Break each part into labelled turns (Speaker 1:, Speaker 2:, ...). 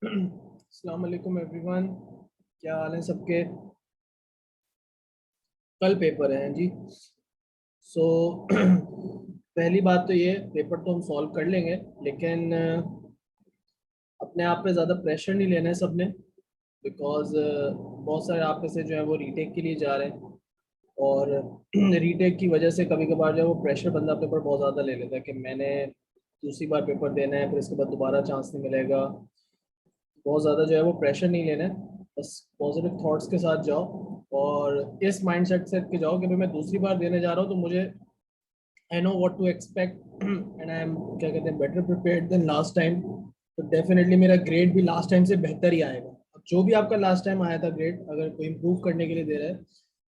Speaker 1: अस्सलाम वालेकुम एवरीवन, क्या हाल है सबके। कल पेपर है जी। सो पहली बात तो ये, पेपर तो हम सॉल्व कर लेंगे, लेकिन अपने आप पे ज़्यादा प्रेशर नहीं लेना है सबने। बिकॉज बहुत सारे आप में से जो है वो रीटेक के लिए जा रहे हैं, और रीटेक की वजह से कभी कभार जो है वो प्रेशर बंदा अपने ऊपर बहुत ज़्यादा ले लेता है कि मैंने दूसरी बार पेपर देना है, फिर इसके बाद दोबारा चांस नहीं मिलेगा। बहुत ज़्यादा जो है वो प्रेशर नहीं लेना है, बस पॉजिटिव थॉट्स के साथ जाओ, और इस माइंडसेट से के जाओ कि भाई मैं दूसरी बार देने जा रहा हूँ तो मुझे I know what to expect and I am क्या कहते हैं better prepared than last time. तो डेफिनेटली मेरा ग्रेड भी लास्ट टाइम से बेहतर ही आएगा। अब जो भी आपका लास्ट टाइम आया था ग्रेड, अगर कोई इम्प्रूव करने के लिए दे रहा है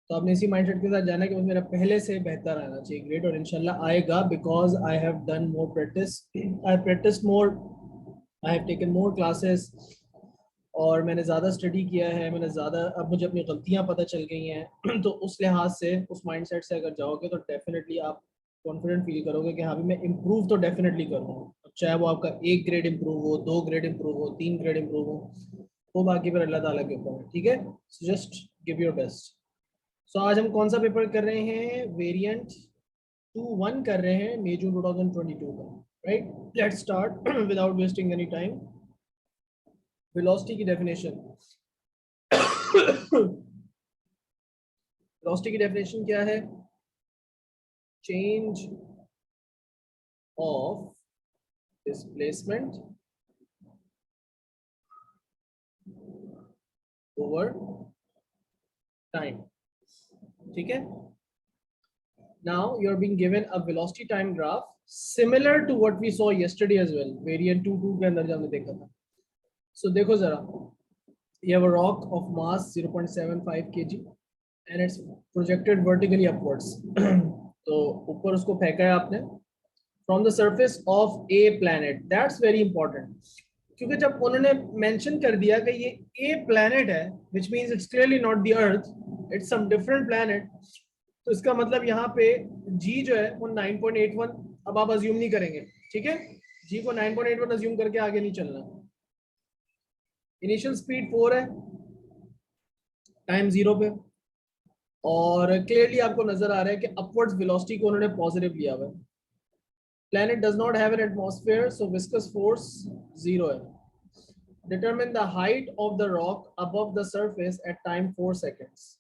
Speaker 1: तो आपने इसी माइंडसेट के साथ जाना है कि मेरा पहले से बेहतर आना चाहिए ग्रेड, और इंशाल्लाह आएगा। Because I have done more practice, I have practice more, I have taken more classes, और मैंने ज़्यादा स्टडी किया है, मैंने ज़्यादा, अब मुझे अपनी गलतियाँ पता चल गई हैं। तो उस लिहाज से, उस माइंडसेट से अगर जाओगे तो डेफिनेटली आप कॉन्फिडेंट फील करोगे कि हाँ भी मैं इम्प्रूव तो डेफिनेटली करूँगा। चाहे वो आपका 1 ग्रेड इम्प्रूव हो, 2 ग्रेड इम्प्रूव हो, 3 ग्रेड इम्प्रूव हो, वो बाकी फिर अल्लाह ताला के ऊपर है। ठीक है, so just give your best. So आज हम कौन सा पेपर कर रहे हैं? वेरिएंट 2-1 कर रहे हैं, मई जून 2022 का। Right, let's start without wasting any time. Velocity की डेफिनेशन वेलोसिटी की डेफिनेशन क्या है? Change of displacement over time. ठीक है, now you're being given a velocity time graph similar to what we saw yesterday as well, variant 2 के अंदर जो हमने देखा था। So देखो जरा, you have a rock of mass 0.75 kg and it's projected vertically upwards। तो ऊपर उसको फेंका है आपने from the surface of a planet। That's very important, क्योंकि जब उन्होंने मेंशन कर दिया कि ये a planet है, which means it's clearly not the earth, it's some different planet। तो इसका मतलब यहाँ पे g जो है वो 9.81, अब आप अज्यूम नहीं करेंगे, ठीक है, g को 9.81 अज्यूम करके आगे नहीं चलना। इनिशियल स्पीड 4 है, टाइम 0 पे, और क्लियरली आपको नजर आ रहा है कि अपवर्ड्स वेलोसिटी को उन्होंने पॉजिटिव लिया हुआ है। Planet does not have an atmosphere, so viscous force 0 है। Determine the height of the rock above the surface at time 4 seconds।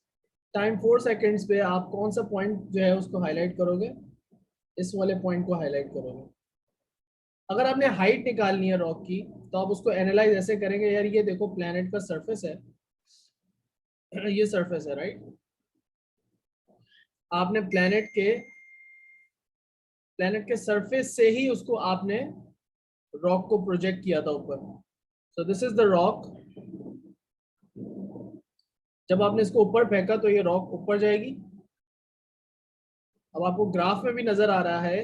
Speaker 1: Time 4 seconds पे आप कौन सा पॉइंट जो है उसको हाईलाइट करोगे? इस वाले पॉइंट को हाईलाइट करोगे। अगर आपने हाइट निकालनी है रॉक की तो आप उसको एनालाइज ऐसे करेंगे, यार ये देखो प्लेनेट का सरफेस है, ये सरफेस है, राइट। आपने प्लेनेट के सरफेस से ही उसको आपने रॉक को प्रोजेक्ट किया था ऊपर। So this is the rock. जब आपने इसको ऊपर फेंका तो ये रॉक ऊपर जाएगी। अब आपको ग्राफ में भी नजर आ रहा है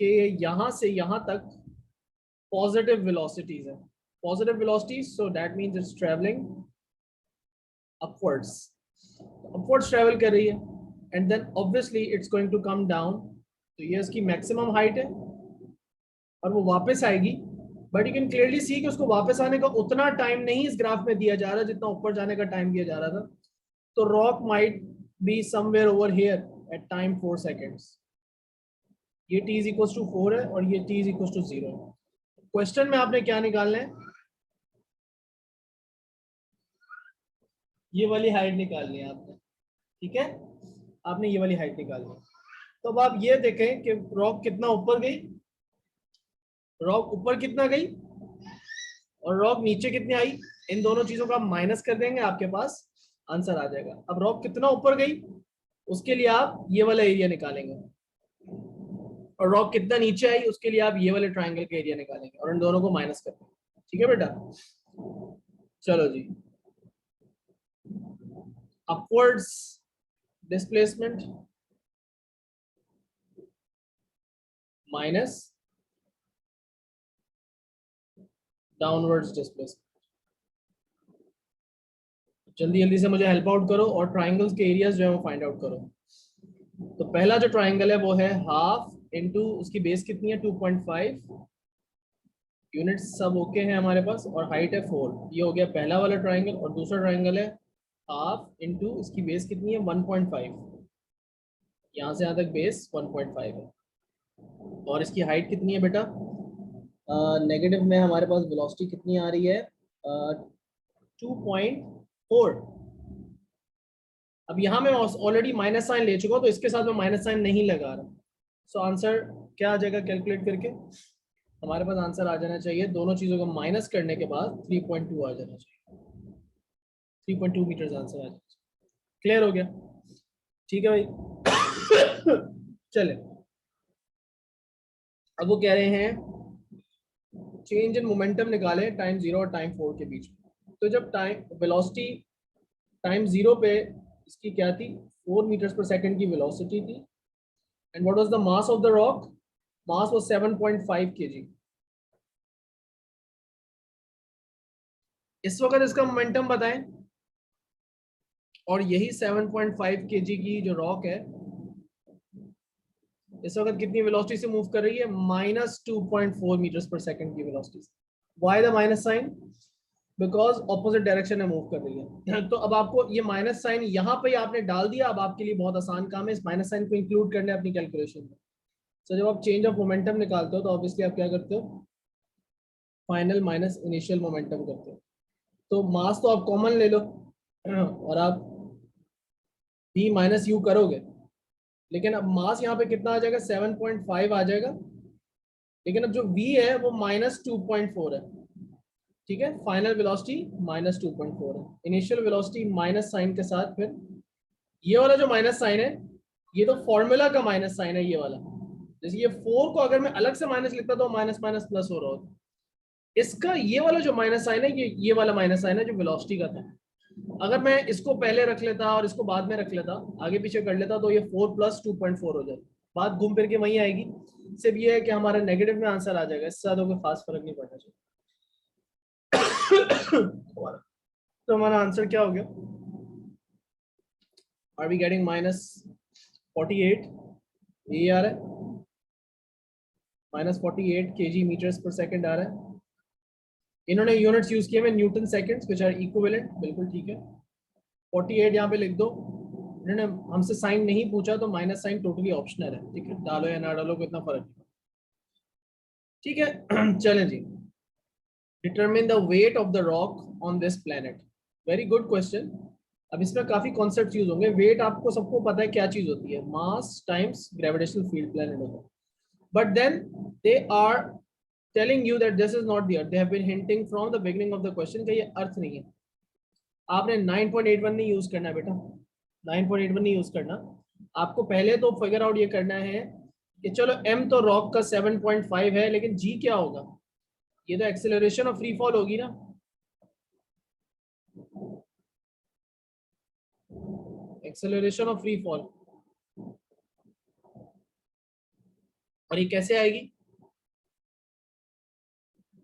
Speaker 1: कि यहां से यहां तक पॉजिटिव वेलोसिटीज है, positive velocities, so that means it's travelling upwards, upwards travel कर रही है, and then obviously it's going to come down. तो ये इसकी मैक्सिमम हाइट है और वो वापस आएगी, but you can clearly see कि उसको वापस आने का उतना टाइम नहीं इस ग्राफ में दिया जा रहा जितना ऊपर जाने का टाइम दिया जा रहा था। तो rock might be somewhere over here at time 4 seconds. ये t इज इक्वल टू 4 है और ये t इज इक्वल टू 0 है। क्वेश्चन में आपने क्या निकालना है? ये वाली हाइट निकालनी है आपने, ठीक है, आपने ये वाली हाइट निकालनी है। तो अब आप ये देखें कि रॉक कितना ऊपर गई, रॉक ऊपर कितना गई और रॉक नीचे कितनी आई। इन दोनों चीजों का माइनस कर देंगे, आपके पास आंसर आ जाएगा। अब रॉक कितना ऊपर गई उसके लिए आप ये वाला एरिया निकालेंगे, और रॉक कितना नीचे आई उसके लिए आप ये वाले ट्राइंगल का एरिया निकालेंगे, और इन दोनों को माइनस कर देंगे। ठीक है बेटा, चलो जी। Upwards displacement minus downwards displacement. जल्दी जल्दी से मुझे हेल्प आउट करो और ट्राइंगल्स के एरियाज जो है वो फाइंड आउट करो। तो पहला जो ट्राइंगल है वो है हाफ इंटू उसकी बेस कितनी है 2.5 यूनिट्स सब ओके हैं हमारे पास, और हाइट है 4। ये हो गया पहला वाला ट्राइंगल, और दूसरा ट्राइंगल है हाफ इंटू इसकी बेस कितनी है 1.5, यहाँ से यहाँ तक बेस 1.5 है, और इसकी हाइट कितनी है बेटा, नेगेटिव में हमारे पास वेलोसिटी कितनी आ रही है 2.4। अब यहाँ मैं ऑलरेडी माइनस साइन ले चुका हूँ, तो इसके साथ मैं माइनस साइन नहीं लगा रहा। सो आंसर क्या आ जाएगा कैलकुलेट करके, हमारे पास आंसर आ जाना चाहिए, दोनों चीजों को माइनस करने के बाद 3.2 आ जाना चाहिए, 3.2 मीटर आंसर आ जाना चाहिए। क्लियर हो गया, ठीक है भाई। चले, अब वो कह रहे हैं चेंज इन मोमेंटम निकाले टाइम 0 और टाइम 4 के बीच में। तो जब टाइम वेलोसिटी टाइम 0 पे इसकी क्या थी 4 मीटर्स पर सेकंड की वेलोसिटी थी, and what was the mass of the rock, mass was 7.5 kg। इस वक्त इसका मोमेंटम बताएं, और यही 7.5 kg की जो रॉक है इस वक्त कितनी वेलोसिटी से मूव कर रही है, -2.4 मीटर्स पर सेकंड की वेलोसिटी से। Why the minus sign, because opposite direction में मूव कर रही है। तो अब आपको ये माइनस साइन यहाँ पे आपने डाल दिया, अब आपके लिए बहुत आसान काम है इस माइनस साइन को इंक्लूड करने अपनी कैलकुलेशन में। तो जब आप चेंज ऑफ मोमेंटम निकालते हो तो ऑब्वियसली आप क्या करते हो, फाइनल माइनस इनिशियल मोमेंटम करते हो। तो मास तो आप कॉमन ले लो और आप v माइनस यू करोगे, लेकिन अब मास यहाँ पे कितना आ जाएगा 7.5 आ जाएगा, लेकिन अब जो v है वो -2.4 है, ठीक है। फाइनल वेलोसिटी -2.4 है, इनिशियल वेलोसिटी माइनस साइन के साथ, फिर ये वाला जो माइनस साइन है ये तो फॉर्मूला का माइनस साइन है ये वाला। जैसे ये 4 को अगर मैं अलग से माइनस लिखता तो माइनस माइनस प्लस हो रहा होता, इसका ये वाला जो माइनस साइन है ये वाला माइनस साइन है जो वेलोसिटी का था। अगर मैं इसको पहले रख लेता और इसको बाद में रख लेता, आगे पीछे कर लेता, तो ये 4 + 2.4 हो जाए, बात घूम फिर के वहीं आएगी। सिर्फ ये है कि हमारा नेगेटिव में आंसर आ जाएगा, इससे ज्यादा कोई खास फर्क नहीं पड़ना चाहिए। तो हमारा आंसर क्या हो गया, आर वी गेटिंग -48, ये आ रहा है -48 kg मीटर्स पर सेकंड आ रहा है। इन्होंने यूनिट्स यूज किए हैं newton seconds which are equivalent, बिल्कुल ठीक है। 48 यहाँ पे लिख दो, इन्होंने हमसे साइन नहीं पूछा तो माइनस साइन टोटली ऑप्शनल है, ठीक है, डालो या ना डालो को इतना फर्क नहीं, ठीक है। चलें जी, determine the weight of the rock on this planet, very good question. अब इसमें काफी कॉन्सेप्ट्स यूज होंगे। वेट आपको सबको पता है क्या चीज होती है, mass times gravitational field planet होता है, but then they are telling you that this is not the Earth, they have been hinting from the beginning of the question कि ये अर्थ नहीं है। आपने 9.81 नहीं यूज करना बेटा, 9.81 नहीं यूज करना, आपको पहले तो फिगर आउट ये करना है कि चलो m तो रॉक का 7.5 है, लेकिन g क्या होगा, ये तो एक्सेलरेशन ऑफ फ्री फॉल होगी ना, एक्सेलरेशन ऑफ फ्री फॉल, और ये कैसे आएगी,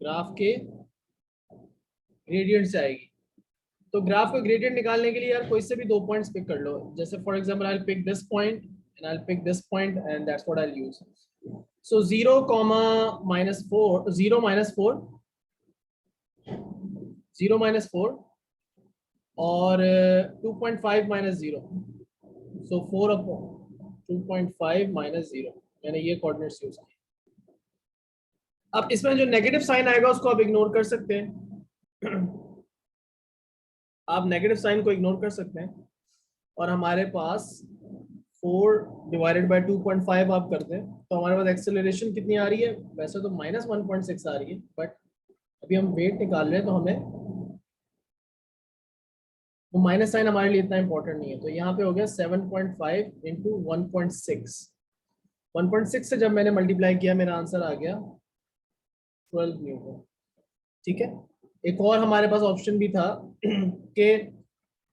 Speaker 1: ग्राफ के ग्रेडियंट से आएगी। तो ग्राफ का ग्रेडियंट निकालने के लिए यार कोई से भी 2 पॉइंट्स पिक कर लो, जैसे for example I will pick this point and I will pick this point and that's what I will use. So 0, -4, 0 -4, 0 -4 और 2.5 -0, सो 4/2.5 -0, मैंने ये कोऑर्डिनेट्स यूज किए। अब इसमें जो नेगेटिव साइन आएगा उसको आप इग्नोर कर सकते हैं, आप नेगेटिव साइन को इग्नोर कर सकते हैं, और हमारे पास 4/2.5 आप करते हैं तो हमारे पास एक्सेलरेशन कितनी आ रही है, वैसे तो -1.6 आ रही है, बट अभी हम वेट निकाल रहे हैं तो हमें वो माइनस साइन हमारे लिए इतना इंपॉर्टेंट नहीं है। तो यहाँ पे हो गया 7.5 × 1.6, 1.6 से जब मैंने मल्टीप्लाई किया मेरा आंसर आ गया 12 न्यूटन, ठीक है। एक और हमारे पास ऑप्शन भी था कि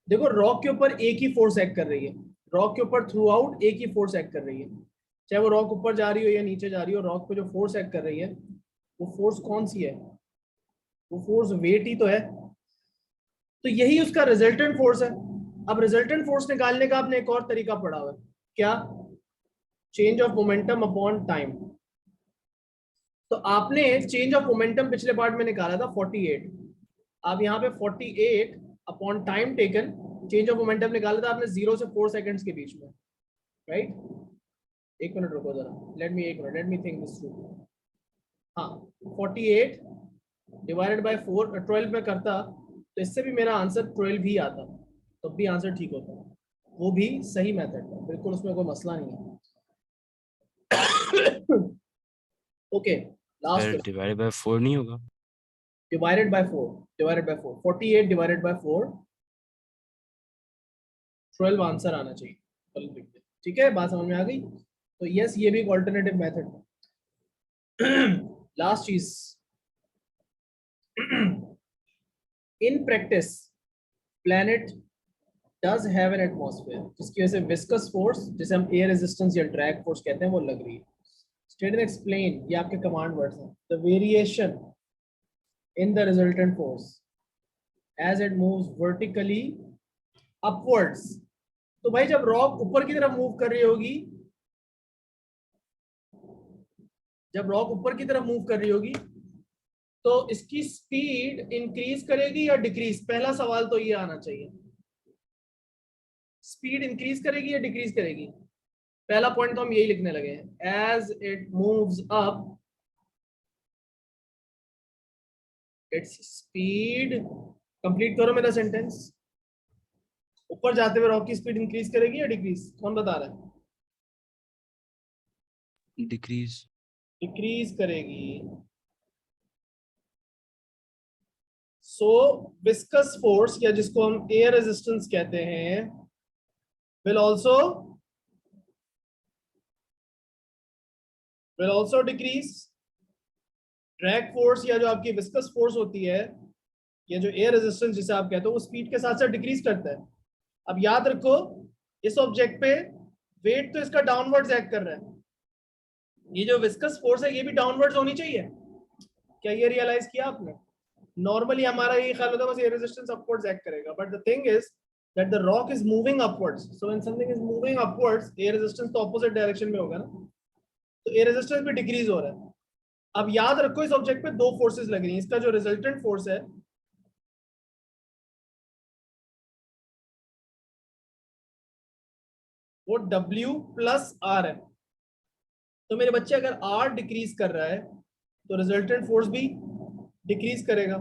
Speaker 1: देखो रॉक के ऊपर एक ही फोर्स एक्ट कर रही है, रॉक के ऊपर थ्रू आउट एक ही फोर्स एक्ट कर रही है, चाहे वो रॉक ऊपर जा रही हो या नीचे जा रही हो, रॉक पे जो फोर्स एक्ट कर रही है वो फोर्स कौन सी है, वो फोर्स वेट ही तो है, तो यही उसका रिजल्टेंट फोर्स है। अब रिजल्टेंट फोर्स निकालने का आपने एक और तरीका पढ़ा हुआ है, क्या, change of momentum upon time. तो आपने चेंज ऑफ मोमेंटम पिछले पार्ट में निकाला था 48, आप यहाँ पे 48 upon time taken change of momentum निकाला था आपने 0 से 4 सेकंड्स के बीच में, राइट? एक मिनट रुको जरा, let me think this through. हाँ, 48 डिवाइडेड बाय 4 12 में करता तो इससे भी मेरा आंसर 12 ही आता, तब भी आंसर ठीक होता, वो भी सही मेथड था, बिल्कुल उसमें कोई मसला नहीं है। ओके, लास्ट
Speaker 2: डिवाइडेड बाय 4 नहीं होगा?
Speaker 1: Divided by 4 48 divided by 4 12 answer आना चाहिए, ठीक है? बात समझ में आ गई? तो यस, ये भी एक ऑल्टरनेटिव मेथड है। लास्ट चीज, in practice planet does have an atmosphere, जिसकी वजह से विस्कस फोर्स, जिसे हम एयर रेजिस्टेंस या ड्रैग फोर्स कहते हैं, वो लग रही है। स्टेट एंड एक्सप्लेन, ये आपके कमांड वर्ड्स हैं। The variation in the resultant force as it moves vertically upwards. तो भाई जब रॉक ऊपर की तरफ मूव कर रही होगी, तो इसकी स्पीड इंक्रीज करेगी या डिक्रीज? पहला सवाल तो ये आना चाहिए, स्पीड इंक्रीज करेगी या डिक्रीज करेगी? पहला पॉइंट तो हम यही लिखने लगे हैं, as it moves up its speed. Complete करो मेरा सेंटेंस। ऊपर जाते हुए रॉक की स्पीड इंक्रीज करेगी या डिक्रीज? कौन बता रहा है?
Speaker 2: डिक्रीज।
Speaker 1: डिक्रीज करेगी। सो विस्कस फोर्स, या जिसको हम एयर रेजिस्टेंस कहते हैं, will also decrease. Drag force या जो आपकी विस्कस फोर्स होती है, या जो एयर रेजिस्टेंस जिसे आप कहते हो, वो स्पीड के साथ साथ डिक्रीज करता है। अब याद रखो, इस ऑब्जेक्ट पे वेट तो इसका डाउनवर्ड्स एक्ट कर रहा है, ये जो विस्कस फोर्स है ये भी डाउनवर्ड्स होनी चाहिए। क्या ये रियलाइज किया आपने? नॉर्मली हमारा ये ख्याल होता है बस एयर रेजिस्टेंस अपवर्ड्स एक्ट करेगा, but the thing is that the rock is moving upwards, so when something is moving upwards, air resistance तो ऑपोजिट डायरेक्शन में होगा ना, तो एयर रेजिस्टेंस भी डिक्रीज हो रहा है। अब याद रखो, इस ऑब्जेक्ट पे दो फोर्सेस लग रही हैं। इसका जो रिजल्टेंट फोर्स है वो W प्लस R है। तो मेरे बच्चे, अगर R डिक्रीज कर रहा है तो रिजल्टेंट फोर्स भी डिक्रीज करेगा।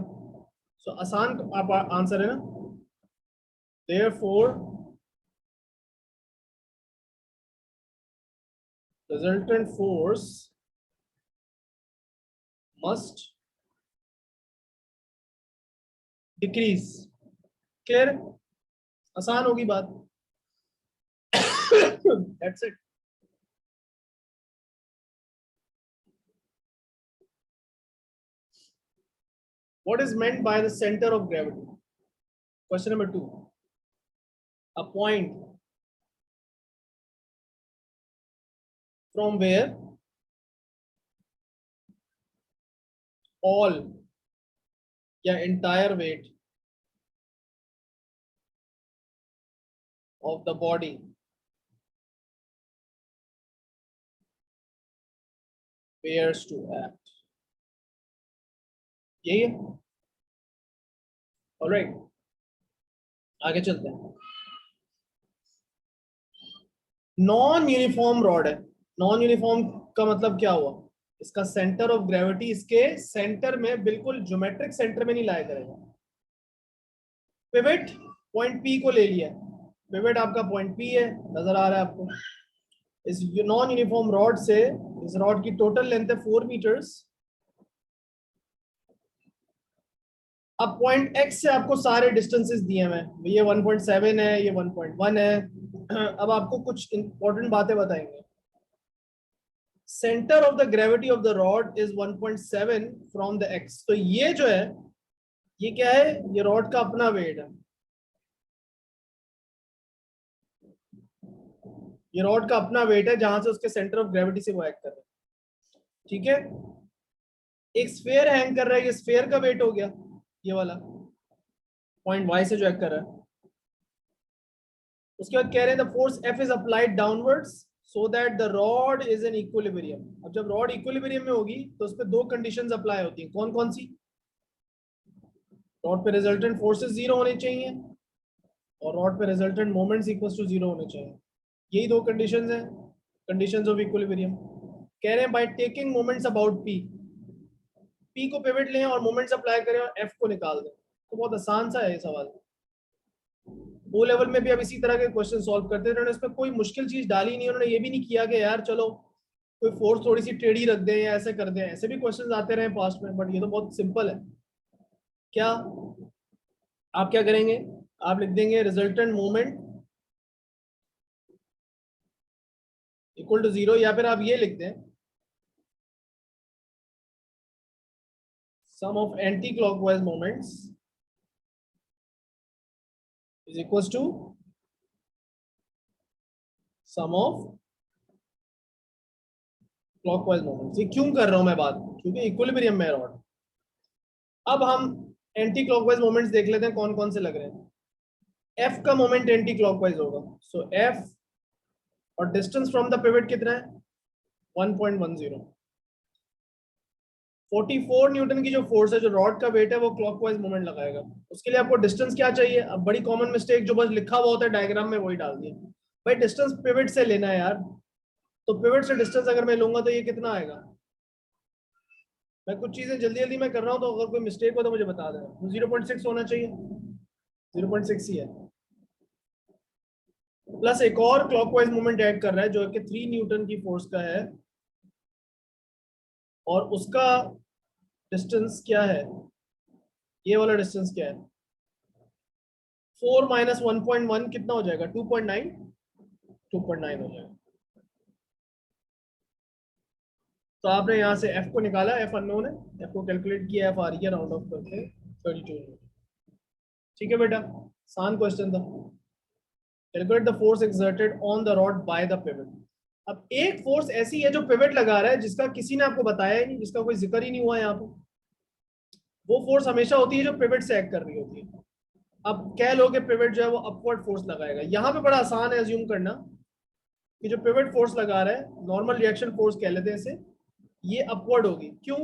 Speaker 1: सो आसान आप आंसर है ना। Therefore resultant force must decrease। Clear? आसान होगी बात। That's it. What is meant by the center of gravity? Question number 2. A point from where all या entire weight of the body bears to act. यही है। Alright, आगे चलते हैं। Non uniform rod है। नॉन यूनिफॉर्म का मतलब क्या हुआ? इसका सेंटर ऑफ ग्रेविटी इसके सेंटर में, बिल्कुल ज्योमेट्रिक सेंटर में नहीं लाया करेगा। पिवट पॉइंट पी को ले लिया, पिवट आपका पॉइंट पी है, नजर आ रहा है आपको। इस नॉन यूनिफॉर्म रॉड से, इस रॉड की टोटल लेंथ है 4 मीटर्स। अब पॉइंट एक्स से आपको सारे डिस्टेंसेस दिए हुए हैं, ये 1.7 है, ये 1.1 है। अब आपको कुछ इंपॉर्टेंट बातें बताएंगे। Centre of the gravity of the rod is 1.7 from the x. तो ये जो है, ये क्या है? ये रॉड का अपना वेट है। ये रॉड का अपना वेट है, जहां से उसके सेंटर ऑफ ग्रेविटी से वो एक्ट कर रहा है। ठीक है, एक स्फीयर हैंग कर रहा है, ये स्फीयर का वेट हो गया, ये वाला पॉइंट वाई से जो एक्ट कर रहा है। उसके बाद कह रहे हैं the force F is applied downwards, so that the rod is in equilibrium. अब जब रॉड इक्विलिब्रियम में होगी तो उस पर दो कंडीशंस अप्लाई होती हैं. कौन कौन सी? रॉड पे रिजल्टेंट फोर्सेस जीरो होने चाहिए और रॉड पे resultant moments equal to zero होने चाहिए. यही दो कंडीशंस हैं, कंडीशंस ऑफ इक्विलिब्रियम. कह रहे हैं by taking moments about P, P को पिवट लें और मोमेंट्स अप्लाई करें और एफ को निकाल दें. तो बहुत आसान सा है ये सवाल. ओ लेवल में भी अब इसी तरह के क्वेश्चन सॉल्व करते हैं. उन्होंने इसमें कोई मुश्किल चीज डाली नहीं. उन्होंने ये भी नहीं किया कि यार चलो कोई फोर्स थोड़ी सी टेढ़ी रख दें या ऐसे कर दें. ऐसे भी क्वेश्चंस आते रहे पास्ट में, बट ये तो बहुत सिंपल है. क्या आप क्या करेंगे? आप लिख देंगे resultant moment equal to zero, या फिर आप ये लिख दें sum of anti clockwise moments is equals to sum of clockwise moments. ये क्यों कर रहा हूं मैं बात? क्योंकि इक्विलिब्रियम में रॉड. अब हम एंटी क्लॉकवाइज मोमेंट्स देख लेते हैं कौन कौन से लग रहे हैं. F का मोमेंट एंटी क्लॉकवाइज होगा, सो F और डिस्टेंस फ्रॉम द पिवट कितना है? 1.10. 44 न्यूटन की जो फोर्स है, जो रॉड का वेट है, वो क्लॉकवाइज मोमेंट लगाएगा. उसके लिए आपको डिस्टेंस क्या चाहिए? अब बड़ी कॉमन मिस्टेक जो बस लिखा हुआ होता है डायग्राम में वही डाल दिया. भाई डिस्टेंस पिवट से लेना है यार. तो पिवट से डिस्टेंस अगर मैं लूंगा तो ये कितना आएगा? मैं कुछ चीजें जल्दी जल्दी मैं कर रहा हूँ, तो अगर कोई मिस्टेक हो तो मुझे बता देना. 0.6 होना चाहिए, 0.6 ही है. प्लस एक और क्लॉकवाइज मोमेंट ऐड कर रहा है जो कि 3 न्यूटन की फोर्स का है, और उसका डिस्टेंस क्या है? ये वाला डिस्टेंस क्या है? 4 माइनस 1.1 कितना हो जाएगा? 2.9. 2.9 हो जाएगा. तो आपने यहां से F को निकाला, F अननोन है, F को कैलकुलेट किया, F आ रही है राउंड ऑफ करके 32. ठीक है बेटा, आसान क्वेश्चन था. Calculate the force exerted on the rod by the pivot. अब एक फोर्स ऐसी है जो पिवट लगा रहा है, जिसका किसी ने आपको बताया ही नहीं, जिसका कोई जिक्र ही नहीं हुआ यहाँ पे. वो फोर्स हमेशा होती है जो पिवट से एक्ट कर रही होती है. अब कह लो कि पिवट जो है वो अपवर्ड फोर्स लगाएगा. यहाँ पे बड़ा आसान है अज्यूम करना कि जो पिवट फोर्स लगा रहा है, नॉर्मल रिएक्शन फोर्स कह लेते हैं इसे, ये अपवर्ड होगी. क्यों?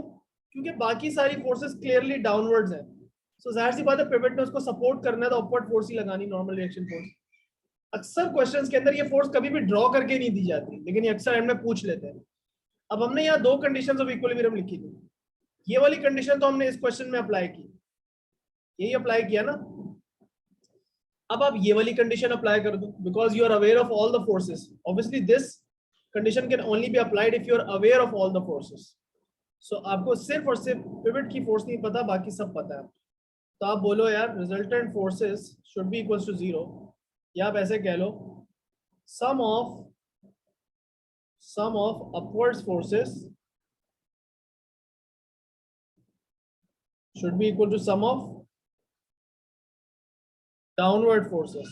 Speaker 1: क्योंकि बाकी सारी फोर्सेस क्लियरली डाउनवर्ड्स हैं. सो जाहिर सी बात है पिवट ने उसको सपोर्ट करना है तो अपवर्ड फोर्स ही लगानी, नॉर्मल रिएक्शन फोर्स. अक्सर क्वेश्चंस के अंदर ये फोर्स कभी भी ड्रॉ करके नहीं दी जाती, लेकिन ये अक्सर एंड में पूछ लेते हैं. अब हमने यहाँ दो कंडीशंस ऑफ इक्विलिब्रियम लिखी थी. ये वाली कंडीशन तो हमने इस क्वेश्चन में अप्लाई की, यही अप्लाई किया ना. अब आप ये वाली कंडीशन अप्लाई कर दो, because you are aware of all the forces. Obviously this condition can only be applied if you are aware of all the forces. So आपको सिर्फ और सिर्फ पिवट की फोर्स नहीं पता, बाकी सब पता है. तो आप बोलो यार resultant forces should be equal to zero, या आप ऐसे कह लो sum of upwards forces should be equal to sum of downward forces.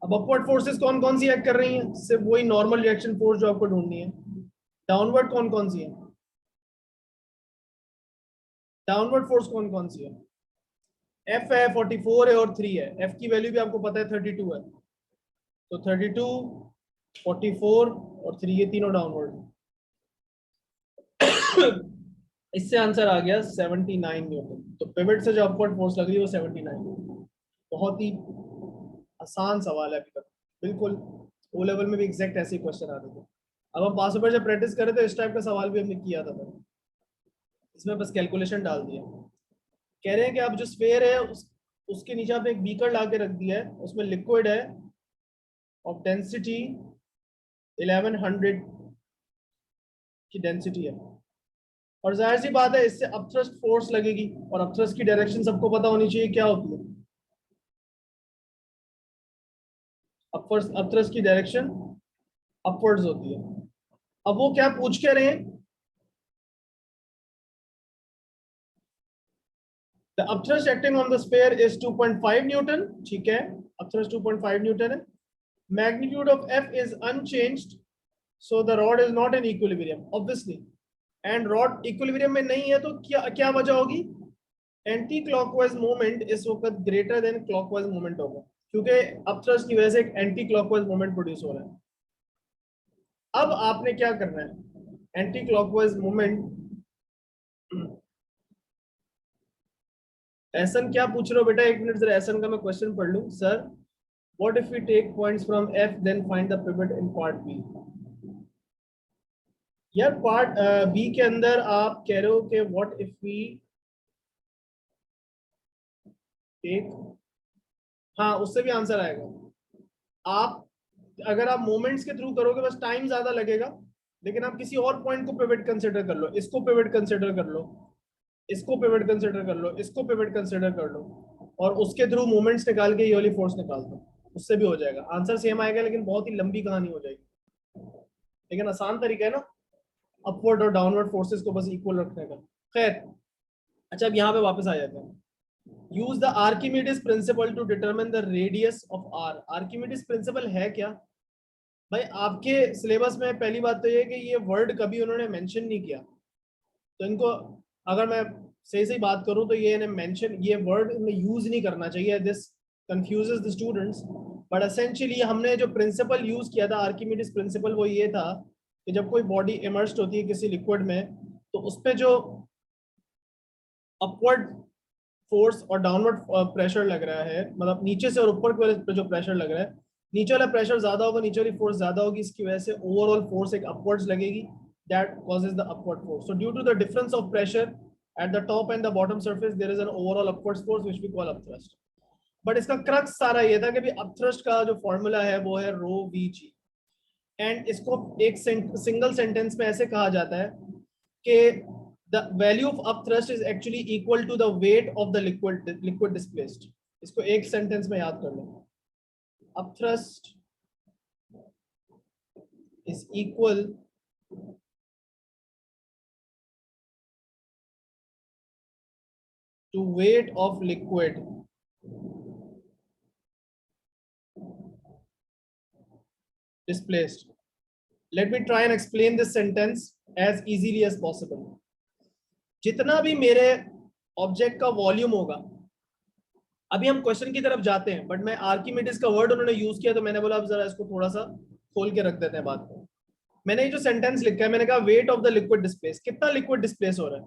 Speaker 1: अब अपवर्ड फोर्सेस कौन कौन सी एक्ट कर रही हैं? सिर्फ वही नॉर्मल रिएक्शन फोर्स जो आपको ढूंढनी है. डाउनवर्ड कौन कौन सी है? डाउनवर्ड फोर्स कौन कौन सी है? F है, 44 है और 3 है. F की वैल्यू भी आपको पता है 32 है. तो 32, 44 और 3, ये तीनों डाउनवर्ड. इससे आंसर आ गया 79 न्यूटन. तो पिवट से जो अपवर्ड फोर्स लग रही है वो 79. बहुत ही आसान सवाल है अभी तक, बिल्कुल ओ लेवल में भी एग्जैक्ट ऐसे ही क्वेश्चन आते थे. अब हम पास पेपर जब प्रैक्टिस करें तो इस टाइप का सवाल भी हमने किया था. इसमें बस कैलकुलेशन डाल दिया. कह रहे हैं कि अब जो स्फीयर है उसके नीचे आपने एक बीकर ला के रख दिया है, उसमें लिक्विड है ऑफ डेंसिटी 1100 की डेंसिटी है, और जाहिर सी बात है इससे अपथ्रस्ट फोर्स लगेगी, और अपथ्रस्ट की डायरेक्शन सबको पता होनी चाहिए क्या होती है. अपथ्रस्ट की डायरेक्शन अपवर्ड्स होती है. अब वो क्या पूछ के रहे हैं? The upthrust acting on the sphere is 2.5 Newton. ठीक है, upthrust 2.5 न्यूटन है. Magnitude of F is unchanged, so the rod is not in equilibrium, obviously. And rod equilibrium में नहीं है तो क्या वजह होगी? एंटी क्लॉकवाइज मोमेंट इस वक्त ग्रेटर देन क्लॉकवाइज मोमेंट होगा, क्योंकि अपथ्रस्ट की वजह से एक एंटी क्लॉकवाइज मोमेंट प्रोड्यूस हो रहा है. अब आपने क्या करना है, एंटी क्लॉकवाइज मूवमेंट। एसन क्या पूछ रहे हो बेटा, एक मिनट जरा एसन का मैं क्वेश्चन पढ़ लूं। Sir what if we take points from F then find the pivot in part B. यार पार्ट बी के अंदर आप कह रहे हो कि व्हाट इफ वी टेक, हाँ उससे भी आंसर आएगा। आप अगर आप मोमेंट्स के थ्रू करोगे बस टाइम ज्यादा लगेगा, लेकिन आप किसी और पॉइंट को पिवट कंसिडर कर लो, इसको पिवट कंसिडर कर लो, इसको पिवट कंसिडर कर लो, इसको पिवट कंसिडर कर लो, और उसके थ्रू मोमेंट्स निकाल के ये वाली फोर्स निकाल दो, उससे भी हो जाएगा। आंसर सेम आएगा लेकिन बहुत ही लंबी कहानी हो जाएगी, लेकिन आसान तरीका है ना अपवर्ड और डाउनवर्ड फोर्सेस को बस इक्वल रखने का। खैर, अच्छा अब यहाँ पे वापस आ जाते हैं। Use the Archimedes principle to determine the radius of R. Archimedes principle है क्या भाई? आपके सिलेबस में पहली बात तो ये कि ये वर्ड कभी उन्होंने मेंशन नहीं किया, तो इनको, अगर मैं सही सही बात करूं तो ये मेंशन, ये वर्ड इन्हें यूज नहीं करना चाहिए, this confuses the students. But essentially हमने जो प्रिंसिपल यूज किया था आर्किमिडीज प्रिंसिपल, वो ये था कि जब कोई बॉडी इमर्स्ड होती है किसी लिक्विड में, तो उस पर जो अपवर्ड फोर्स और डाउनवर्ड प्रेशर लग रहा है, मतलब नीचे से और ऊपर की वजह जो प्रेशर लग रहा है, नीचे वाला प्रेशर ज्यादा होगा, नीचे वाली फोर्स ज्यादा होगी, इसकी वजह से ओवरऑल फोर्स एक अपवर्ड्स लगेगी, that causes the upward force. So due to the difference of pressure at the top and the bottom surface there is an overall upward force which we call upthrust. But इसका crux सारा ये था कि भी upthrust का जो formula है वो है रो वी जी, एंड इसको एक सिंगल सेंटेंस में ऐसे कहा जाता है कि the value of upthrust is actually equal to the weight of the liquid displaced। इसको एक सेंटेंस में याद कर लो, upthrust is equal to weight of liquid displaced। Let me try and explain this sentence as easily as possible। जितना भी मेरे object का volume होगा, अभी हम क्वेश्चन की तरफ जाते हैं, बट मैं आर्किमिडीज का वर्ड उन्होंने यूज किया तो मैंने बोला अब जरा इसको थोड़ा सा खोल के रख देते हैं बात को। मैंने ये जो सेंटेंस लिखा है, मैंने कहा wait of the liquid displace, कितना लिक्विड डिस्प्लेस हो रहा है,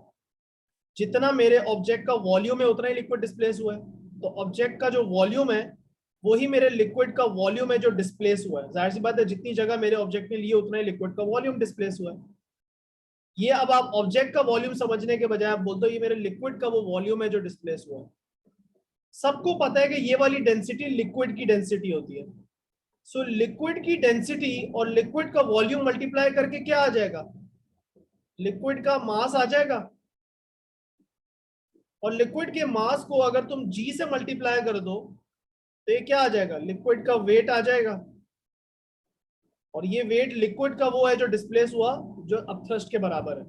Speaker 1: जितना मेरे ऑब्जेक्ट का वॉल्यूम है उतना ही लिक्विड डिस्प्लेस हुआ है। तो ऑब्जेक्ट का जो वॉल्यूम है वही मेरे लिक्विड का वॉल्यूम है जो डिस्प्लेस हुआ है। जाहिर सी बात है जितनी जगह मेरे ऑब्जेक्ट ने लिए उतना ही लिक्विड का वॉल्यूम डिस्प्लेस हुआ है। ये अब आप ऑब्जेक्ट का वॉल्यूम समझने के बजाय आप बोलते हो ये मेरे लिक्विड का वो वॉल्यूम है जो डिस्प्लेस हुआ है। सबको पता है कि ये वाली डेंसिटी लिक्विड की डेंसिटी होती है। सो लिक्विड की डेंसिटी और लिक्विड का वॉल्यूम मल्टीप्लाई करके क्या आ जाएगा, लिक्विड का मास आ जाएगा, और लिक्विड के मास को अगर तुम जी से मल्टीप्लाई कर दो तो ये क्या आ जाएगा, लिक्विड का वेट आ जाएगा, और ये वेट लिक्विड का वो है जो डिस्प्लेस हुआ जो अपथ्रस्ट के बराबर है।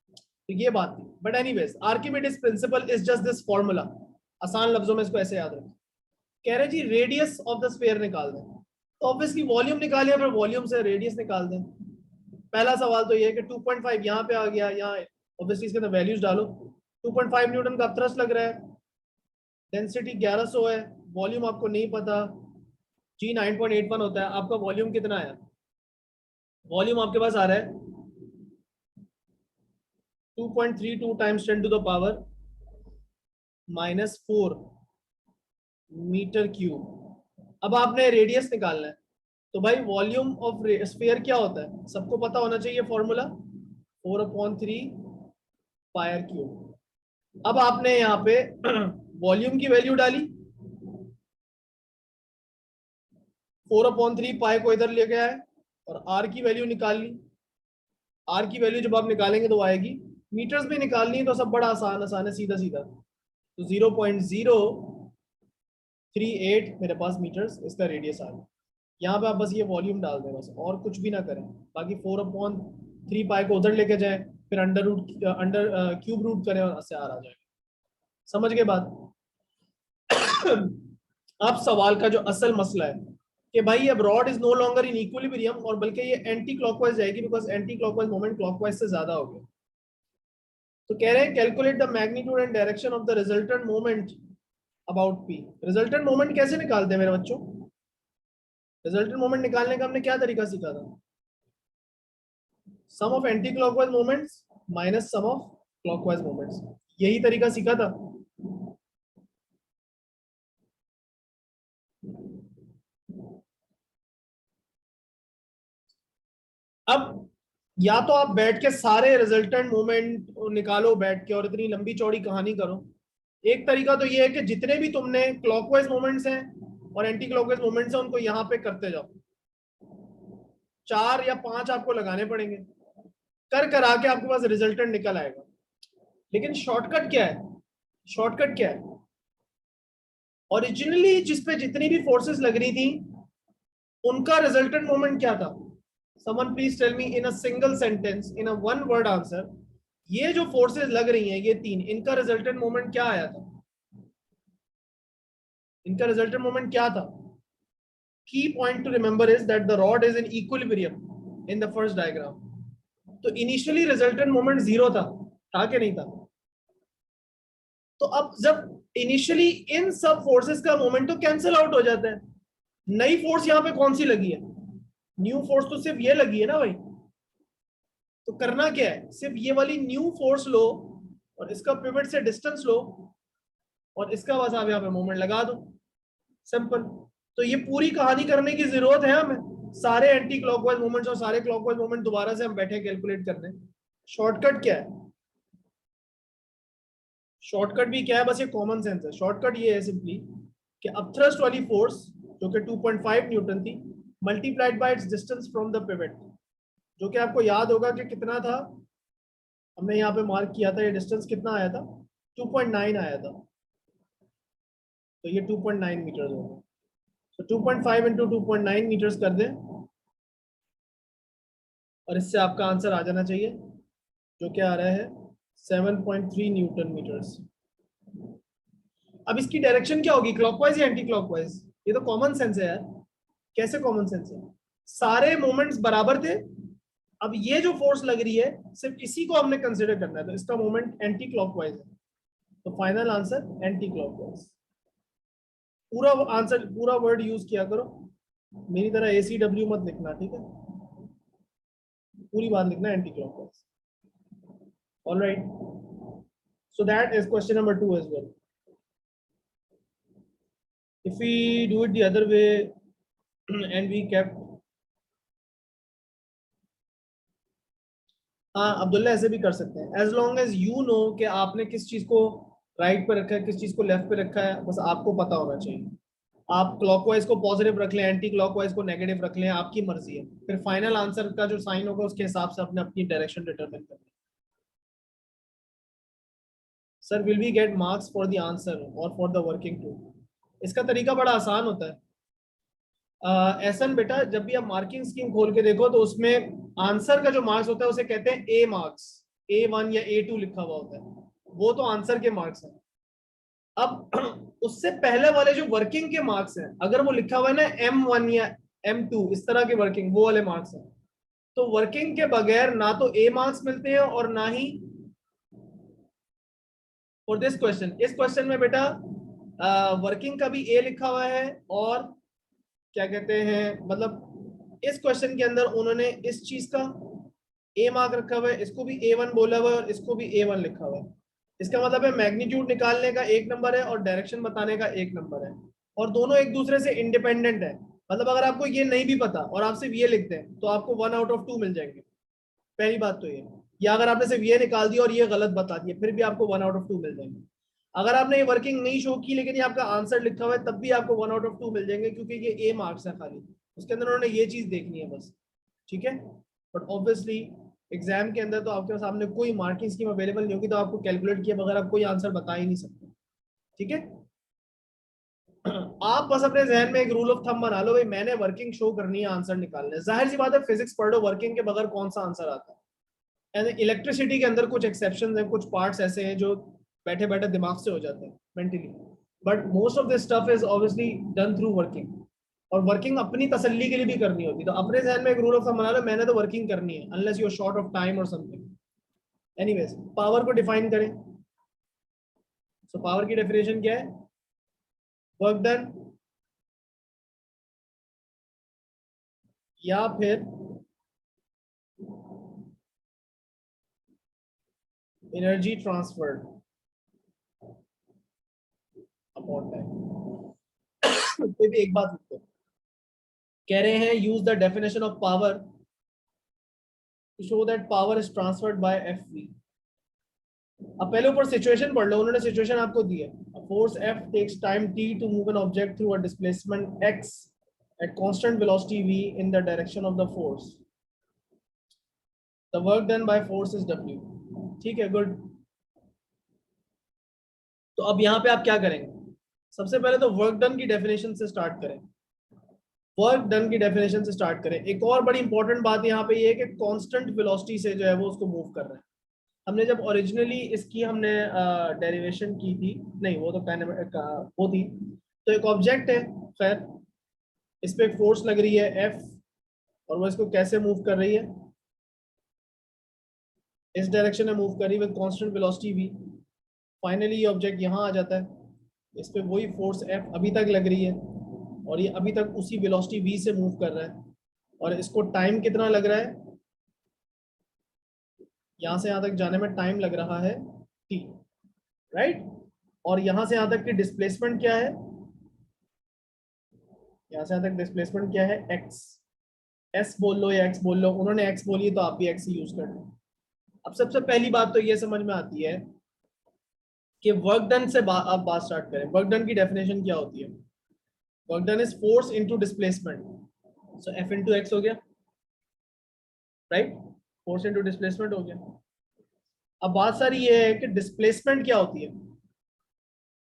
Speaker 1: तो ये बात थी। But anyways Archimedes principal is just this formula. आसान लफ्जों में इसको ऐसे याद रखें। कह रहे जी रेडियस ऑफ द स्फीयर निकाल दें, तो ऑब्वियसली वॉल्यूम निकालिए, फिर वॉल्यूम से रेडियस निकाल दें। पहला सवाल तो ये है कि 2.5 यहाँ पे आ गया, यहाँ ऑब्वियसली इसके अंदर वैल्यूज डालो। 2.5 न्यूटन का अपथ्रस्ट लग रहा है, डेंसिटी 1100 है, वॉल्यूम आपको नहीं पता, जी 9.81 होता है। आपका वॉल्यूम कितना है, वॉल्यूम आपके पास आ रहा है 2.32 times 10 to the power -4 metre cube. अब आपने रेडियस निकालना है, तो भाई वॉल्यूम ऑफ स्फीयर क्या होता है, सबको पता होना चाहिए फॉर्मूला, 4/3 पायर क्यूब। अब आपने यहाँ पे वॉल्यूम की वैल्यू डाली, 4/3 पाई को इधर ले गया है, और आर की वैल्यू निकाल ली। आर की वैल्यू जब आप निकालेंगे तो आएगी, मीटर्स में निकालनी है तो सब बड़ा आसान आसान है, सीधा सीधा। तो 0.038 मेरे पास मीटर्स इसका रेडियस आ गया। यहाँ पे आप बस ये वॉल्यूम डाल दें बस, और कुछ भी ना करें। बाकी 4/3 पाई को उधर लेके जाएं, फिर अंडर क्यूब रूट करें और से आर आ जाएगा। समझ गए बात? अब सवाल का जो असल मसला है कि भाई अब rod is no longer in equilibrium, और बल्कि ये एंटी क्लॉकवाइज जाएगी, because anti clockwise moment clockwise से ज्यादा हो गया। तो कह रहे हैं calculate the magnitude and direction of the resultant moment about P. Resultant moment कैसे निकालते हैं मेरे बच्चों? रिजल्टेंट मोमेंट निकालने का हमने क्या तरीका सीखा था? Sum of anti clockwise moments minus sum of clockwise moments, यही तरीका सीखा था। अब या तो आप बैठ के सारे रिजल्टेंट मोमेंट निकालो बैठ के और इतनी लंबी चौड़ी कहानी करो। एक तरीका तो ये है कि जितने भी तुमने क्लॉकवाइज मोमेंट्स हैं और एंटी क्लॉकवाइज मोमेंट्स हैं उनको यहां पे करते जाओ। 4 या 5 आपको लगाने पड़ेंगे, कर करा के आपके पास रिजल्टेंट निकल आएगा। लेकिन शॉर्टकट क्या है? शॉर्टकट क्या है? ओरिजिनली जिस पे जितनी भी फोर्सेस लग रही थी उनका रिजल्टेंट मोमेंट क्या था? Someone please tell me in a single sentence, in a one word answer, ये जो फोर्सेस लग रही हैं ये 3, इनका रिजल्टेंट मोमेंट क्या आया था? इनका रिजल्टेंट मोमेंट क्या था? की point two remember is that the rod is in equilibrium in the first diagram. तो इनिशियली रिजल्टेंट मोमेंट 0 था कि नहीं था? तो अब जब इनिशियली इन सब फोर्सेस का मोमेंट तो कैंसिल आउट हो जाता है। नई फोर्स यहां पे कौन सी लगी है? न्यू फोर्स तो सिर्फ ये लगी है ना भाई। तो करना क्या है? सिर्फ ये वाली न्यू फोर्स लो और इसका पिवट से डिस्टेंस लो और इसका बस आप यहाँ पे मोमेंट लगा दो, सिंपल। तो ये पूरी कहानी करने की जरूरत है हमें? सारे एंटी क्लॉकवाइज मोमेंट्स और सारे क्लॉकवाइज मोमेंट दोबारा से हम बैठे कैलकुलेट करने? शॉर्टकट क्या है? शॉर्टकट भी क्या है? बस ये कॉमन सेंस है। शॉर्टकट ये है सिंपली कि अपथ्रस्ट वाली फोर्स जो कि 2.5 न्यूटन थी multiplied by it's distance from the pivot, जो कि आपको याद होगा कि कितना था, हमने यहाँ पे मार्क किया था। ये डिस्टेंस कितना आया था? 2.9 आया था। तो ये 2.9 मीटर हो गया। तो 2.5 इंटू 2.9 मीटर्स कर दें और इससे आपका आंसर आ जाना चाहिए, जो क्या आ रहा है 7.3 न्यूटन मीटर्स। अब इसकी डायरेक्शन क्या होगी, क्लॉकवाइज या एंटी क्लॉकवाइज? ये तो कॉमन सेंस है यार। कैसे कॉमन सेंस है? सारे मोमेंट्स बराबर थे। अब ये जो फोर्स लग रही है सिर्फ इसी को हमने कंसिडर करना है, तो इसका मोमेंट एंटी क्लॉकवाइज है। तो फाइनल आंसर एंटी क्लॉकवाइज। पूरा आंसर, पूरा वर्ड यूज किया करो, मेरी तरह ACW मत लिखना, ठीक है? पूरी बात लिखना anti clockwise. Alright, so that is question number 2 as well. If we do it the other way and we kept, हाँ अब्दुल्ला ऐसे भी कर सकते हैं, as long as you know कि आपने किस चीज को राइट पे रखा है किस चीज को लेफ्ट पे रखा है, बस आपको पता होना चाहिए। आप क्लॉकवाइज को पॉजिटिव रख लें, एंटी क्लॉकवाइज को नेगेटिव रख लें, आपकी मर्जी है। फिर फाइनल आंसर का जो साइन होगा उसके हिसाब से अपने अपनी डायरेक्शन डिटरमिन करनी। Sir will we get marks for the answer और फॉर द वर्किंग टू? इसका तरीका बड़ा आसान होता है। ऐसा बेटा, जब भी आप मार्किंग स्कीम खोल के देखो तो उसमें आंसर का जो मार्क्स होता है उसे कहते हैं ए मार्क्स। A1 या A2 लिखा हुआ होता है, वो तो आंसर के मार्क्स हैं। अब उससे पहले वाले जो वर्किंग के मार्क्स हैं, अगर वो लिखा हुआ है ना M1 या M2 इस तरह के वर्किंग, वो वाले मार्क्स हैं। तो वर्किंग के बगैर ना तो A मार्क्स मिलते हैं और ना ही फॉर दिस क्वेश्चन। इस क्वेश्चन में बेटा वर्किंग का भी A लिखा हुआ है और क्या कहते हैं, मतलब इस क्वेश्चन के अंदर उन्होंने इस चीज का A मार्क रखा हुआ है, इसको भी A1 बोला हुआ है और इसको भी A1 लिखा हुआ है। इसका मतलब है मैग्नीट्यूड निकालने का 1 नंबर है और डायरेक्शन बताने का 1 नंबर है, और दोनों एक दूसरे से इंडिपेंडेंट है। मतलब अगर आपको ये नहीं भी पता और आप सिर्फ ये लिखते हैं तो आपको 1 आउट ऑफ 2 मिल जाएंगे। पहली बात तो ये, या अगर आपने सिर्फ ये निकाल दिया और ये गलत बता दिया फिर भी आपको 1 आउट ऑफ 2 मिल जाएंगे। अगर आपने ये वर्किंग नहीं शो की लेकिन ये आपका आंसर लिखा हुआ है तब भी आपको 1 आउट ऑफ 2 मिल जाएंगे, क्योंकि ये A मार्क्स है खाली, उसके अंदर उन्होंने ये चीज देखनी है बस, ठीक है? बट ऑब्वियसली एग्जाम के अंदर तो आपके सामने कोई मार्किंग स्कीम अवेलेबल नहीं होगी, तो आपको कैलकुलेट किए बगैर आप कोई आंसर बता ही नहीं सकते, ठीक है? आप बस अपने जहन में एक रूल ऑफ थंब बना लो, भाई मैंने वर्किंग शो करनी है, आंसर निकालना है। जाहिर सी बात है फिजिक्स पढ़ लो, वर्किंग के बगैर कौन सा आंसर आता है? एंड इलेक्ट्रिसिटी के अंदर कुछ एक्सेप्शन हैं, कुछ पार्ट्स ऐसे हैं जो बैठे बैठे दिमाग से हो जाते हैं mentally, but most of this stuff is obviously done through working. और वर्किंग अपनी तसल्ली के लिए भी करनी होती है, तो अपने जहन में एक रूल ऑफ थंब बना लो, मैंने तो वर्किंग करनी है unless you are short of time और समथिंग। एनीवेज, पावर को डिफाइन करें। सो पावर की डेफिनेशन क्या है? वर्क डन या फिर एनर्जी ट्रांसफर्ड अपॉन टाइम। कोई भी एक बात लिखते कह रहे हैं use the definition of power to show that power is transferred by F V. अब पहले ऊपर सिचुएशन पढ़ लो, उन्होंने सिचुएशन आपको दी है। Force F takes time t to move an object through a displacement x at constant velocity v in the direction of the force. The work done by force is W. ठीक है, good. तो अब यहाँ पे आप क्या करेंगे? सबसे पहले तो वर्क डन की डेफिनेशन से स्टार्ट करें। वर्क डन की डेफिनेशन से स्टार्ट करें। एक और बड़ी इंपॉर्टेंट बात यहाँ पे ये है कि कांस्टेंट वेलोसिटी से जो है वो उसको मूव कर रहा है। हमने जब ओरिजिनली इसकी हमने डेरिवेशन की थी, नहीं वो तो वो थी, तो एक ऑब्जेक्ट है, खैर इस पे एक फोर्स लग रही है F, और वो इसको कैसे मूव कर रही है? इस डायरेक्शन में मूव कर रही है with constant velocity v। Finally ये ऑब्जेक्ट यहाँ आ जाता है, इस पे वही फोर्स F अभी तक लग रही है, और ये अभी तक उसी वेलोसिटी v से मूव कर रहा है, और इसको टाइम कितना लग रहा है? यहाँ से यहाँ तक जाने में टाइम लग रहा है t, राइट। और यहाँ से यहाँ तक की डिस्प्लेसमेंट क्या है? यहाँ से यहाँ तक डिस्प्लेसमेंट क्या है? x। s बोल लो या x बोल लो, उन्होंने x बोली तो आप भी x ही यूज कर लो। अब सबसे पहली बात तो ये समझ में आती है कि वर्क डन से आप बात स्टार्ट करें। वर्क डन की डेफिनेशन क्या होती है? Work done is force into displacement, so F into x हो गया, राइट। फोर्स इनटू डिस्प्लेसमेंट हो गया। अब बात सारी ये है कि डिस्प्लेसमेंट क्या होती है?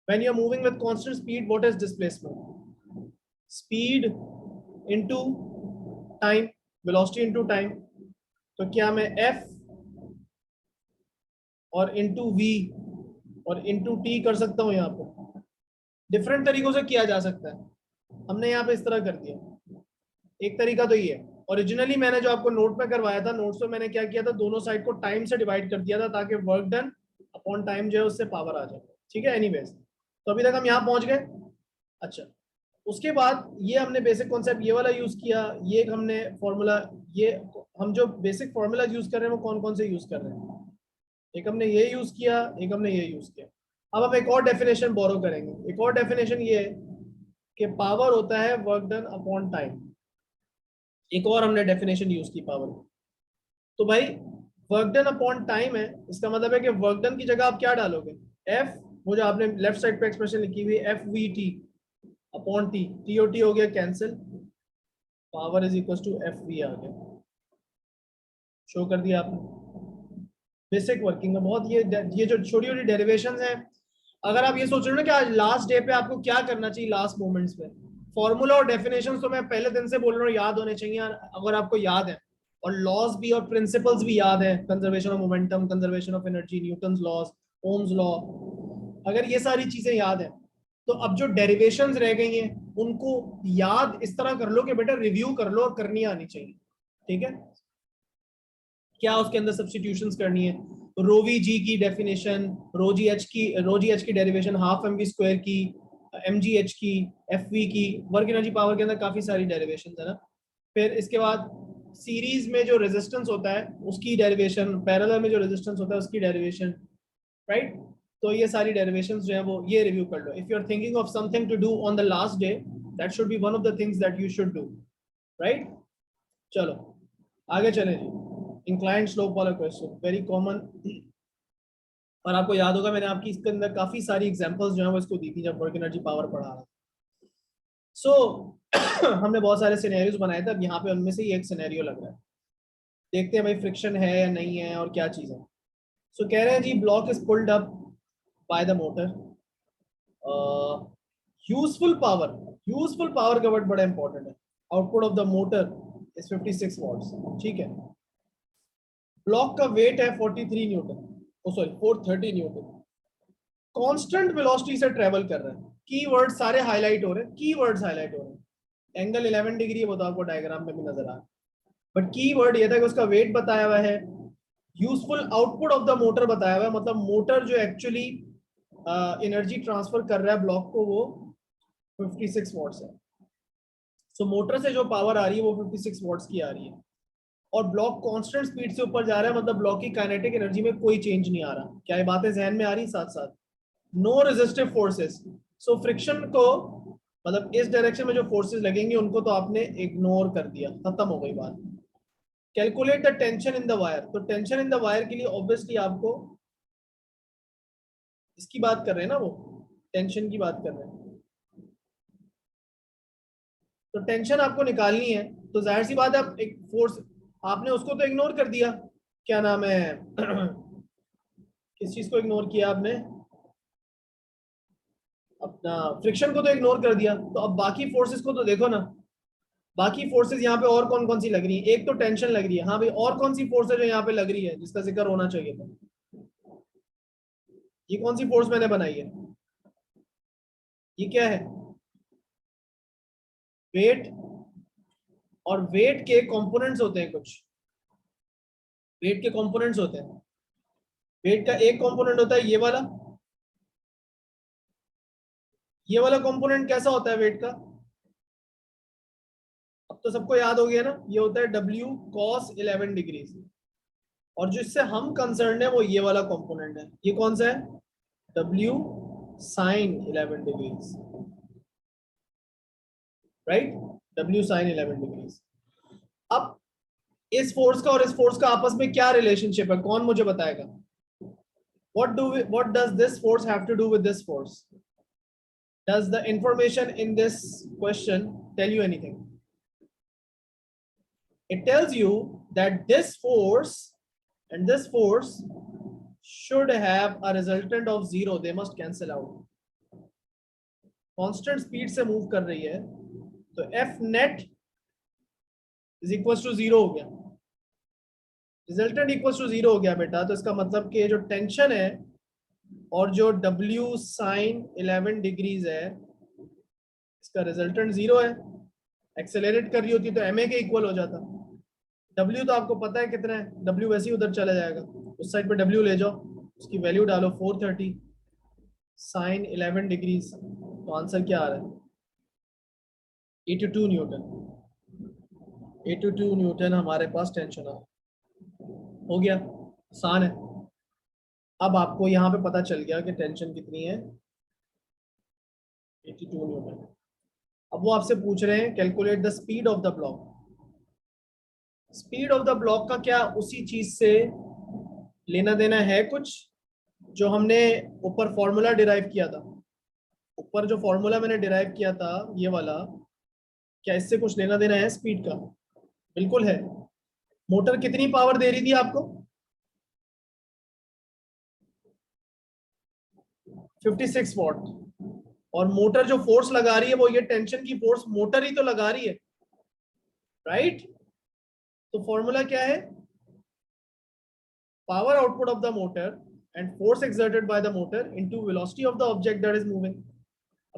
Speaker 1: When you are moving with constant speed, what is displacement? Speed into time, velocity into time. तो क्या मैं F और into V और into T कर सकता हूँ? यहाँ पे डिफरेंट तरीकों से किया जा सकता है, हमने यहाँ पे इस तरह कर दिया। एक तरीका तो ये है, ओरिजिनली मैंने जो आपको नोट में करवाया था, नोट्स में मैंने क्या किया था, दोनों साइड को टाइम से डिवाइड कर दिया था ताकि वर्क डन अपॉन टाइम जो है उससे पावर आ जाए, ठीक है। एनीवेज, तो अभी तक हम यहाँ पहुंच गए। अच्छा, उसके बाद ये हमने बेसिक कॉन्सेप्ट ये वाला यूज किया, ये हमने फॉर्मूला, ये हम जो बेसिक फॉर्मूला यूज कर रहे हैं वो कौन कौन से यूज कर रहे हैं? एक हमने ये यूज किया, एक हमने ये यूज किया। अब हम एक और डेफिनेशन बोरो करेंगे। एक और डेफिनेशन ये है कि पावर होता है वर्क डन अपॉन टाइम। एक और हमने डेफिनेशन यूज की पावर। तो भाई वर्क डन अपॉन टाइम है, इसका मतलब है कि वर्क डन की जगह आप क्या डालोगे? F, वो जो आपने लेफ्ट साइड पे एक्सप्रेशन लिखी हुई है FVT अपॉन टी, टी और टी हो गया cancel, power is equal to FV आ गया। शो कर दिया आपने। बेसिक वर्किंग में बहुत ये जो छोटी छोटी डेरिवेशंस हैं, अगर आप ये सोच रहे हो ना कि आज लास्ट डे पे आपको क्या करना चाहिए, लास्ट मोमेंट्स पे फॉर्मूला और डेफिनेशंस तो मैं पहले दिन से बोल रहा हूँ याद होने चाहिए। अगर आपको याद है, और लॉज भी और प्रिंसिपल्स भी याद है, conservation of momentum, conservation of energy, Newton's laws, Ohm's law, अगर ये सारी चीजें याद है, तो अब जो डेरिवेशंस रह गई हैं उनको याद इस तरह कर लो कि बेटा रिव्यू कर लो और करनी आनी चाहिए, ठीक है। क्या उसके अंदर सब्स्टिट्यूशंस करनी है, रो वी जी की डेफिनेशन, रो जी एच की derivation, half M V square की, एम जी एच की, एफ वी की, वर्क एनर्जी पावर के अंदर काफी सारी डेरिवेशन है ना। फिर इसके बाद सीरीज में जो रेजिस्टेंस होता है उसकी डेरिवेशन, पैरेलल में जो रेजिस्टेंस होता है उसकी डेरिवेशन, राइट। तो ये सारी डेरिवेशंस जो है वो ये रिव्यू कर लो। If you are thinking of something to do on the last day, that should be one of the things that you should do, right. चलो आगे चलें जी। इंक्लाइंड स्लोप वाला क्वेश्चन वेरी कॉमन, और आपको याद होगा मैंने आपकी इसके अंदर काफी सारी एग्जांपल्स जो है वो इसको दी थी जब वर्क एनर्जी पावर पढ़ा रहा था। सो हमने बहुत सारे सिनेरियोज बनाए थे, अब यहाँ पे उनमें से ही एक सिनेरियो लग रहा है, देखते हैं भाई फ्रिक्शन है या नहीं है और क्या चीज है। सो कह रहे हैं जी block is pulled up by the motor, useful power का वर्ड बड़ा इंपॉर्टेंट है। Output of the motor is 56 watts, ठीक है। ब्लॉक का वेट है 43 newton, sorry 430 newton, constant velocity से ट्रेवल कर रहा है। कीवर्ड सारे हाईलाइट हो रहे हैं, कीवर्ड्स हाईलाइट हो रहे हैं। एंगल 11 डिग्री है, वो तो आपको डायग्राम में भी नजर आ रहा है, बट कीवर्ड ये था कि उसका वेट बताया हुआ है, useful output of the motor बताया हुआ है, मतलब मोटर जो एक्चुअली एनर्जी ट्रांसफर कर रहा है ब्लॉक को वो 56 वॉट्स है। सो मोटर से जो पावर आ रही है वो 56 वॉट्स की आ रही है, और ब्लॉक कांस्टेंट स्पीड से ऊपर जा रहा है, मतलब ब्लॉक की काइनेटिक एनर्जी में कोई चेंज नहीं आ रहा। क्या ये बातें जहन में आ रही? साथ साथ no resistive forces. So friction को, मतलब इस डायरेक्शन में जो फोर्सेस लगेंगे उनको तो आपने इग्नोर कर दिया, खत्म हो गई बात। Calculate the tension in the wire. तो टेंशन इन द वायर के लिए ऑब्वियसली आपको इसकी बात कर रहे हैं ना, वो टेंशन की बात कर रहे हैं, तो टेंशन आपको निकालनी है। तो जाहिर सी बात है, आप एक फोर्स, आपने उसको तो इग्नोर कर दिया, क्या नाम है किस चीज को इग्नोर किया आपने? अपना फ्रिक्शन को तो इग्नोर कर दिया। तो अब बाकी फोर्सेस को तो देखो ना, बाकी फोर्सेस यहाँ पे और कौन कौन सी लग रही है? एक तो टेंशन लग रही है, हाँ भाई, और कौन सी फोर्स है जो यहाँ पे लग रही है जिसका जिक्र होना चाहिए था? ये कौन सी फोर्स मैंने बनाई है? ये क्या है? वेट। और वेट के कंपोनेंट्स होते हैं कुछ, वेट के कंपोनेंट्स होते हैं। वेट का एक कंपोनेंट होता है ये वाला कंपोनेंट कैसा होता है वेट का? अब तो सबको याद हो गया ना, ये होता है W cos 11 डिग्रीज। और जो इससे हम कंसर्न है वो ये वाला कंपोनेंट है, ये कौन सा है? W sin 11 degrees, right? W sin 11 degrees. अब इस फोर्स का और इस फोर्स का आपस में क्या रिलेशनशिप है, कौन मुझे बताएगा? what does this force have to do with this force? Does the information in this question tell you anything? It tells you that this force and this force should have a resultant of 0. They must cancel out. Constant speed से move कर रही है, तो F net is equals to 0 हो गया, resultant equals to 0 हो गया बेटा। तो इसका मतलब कि जो टेंशन है और जो W sin 11 डिग्रीज है, इसका रिजल्टेंट 0 है। एक्सेलरेट कर रही होती तो ma के इक्वल हो जाता। W तो आपको पता है कितना है, W वैसे ही उधर चला जाएगा, उस साइड पे W ले जाओ, उसकी वैल्यू डालो 430 sin 11 डिग्रीज, तो आंसर क्या आ रहा है? 82 न्यूटन। 82 न्यूटन हमारे पास टेंशन हो गया, आसान है। अब आपको यहाँ पे पता चल गया कि टेंशन कितनी है, 82 न्यूटन। अब वो आपसे पूछ रहे हैं calculate the speed of the block. Speed of the block का क्या उसी चीज से लेना देना है कुछ जो हमने ऊपर फॉर्मूला डिराइव किया था? ऊपर जो फॉर्मूला मैंने डिराइव किया था ये वाला, क्या इससे कुछ लेना देना है स्पीड का? बिल्कुल है। मोटर कितनी पावर दे रही थी आपको? 56 वॉट। और मोटर जो फोर्स लगा रही है वो ये टेंशन की फोर्स मोटर ही तो लगा रही है, राइट? तो फॉर्मूला क्या है? Power output of the motor and force exerted by the motor into velocity of the object that is moving.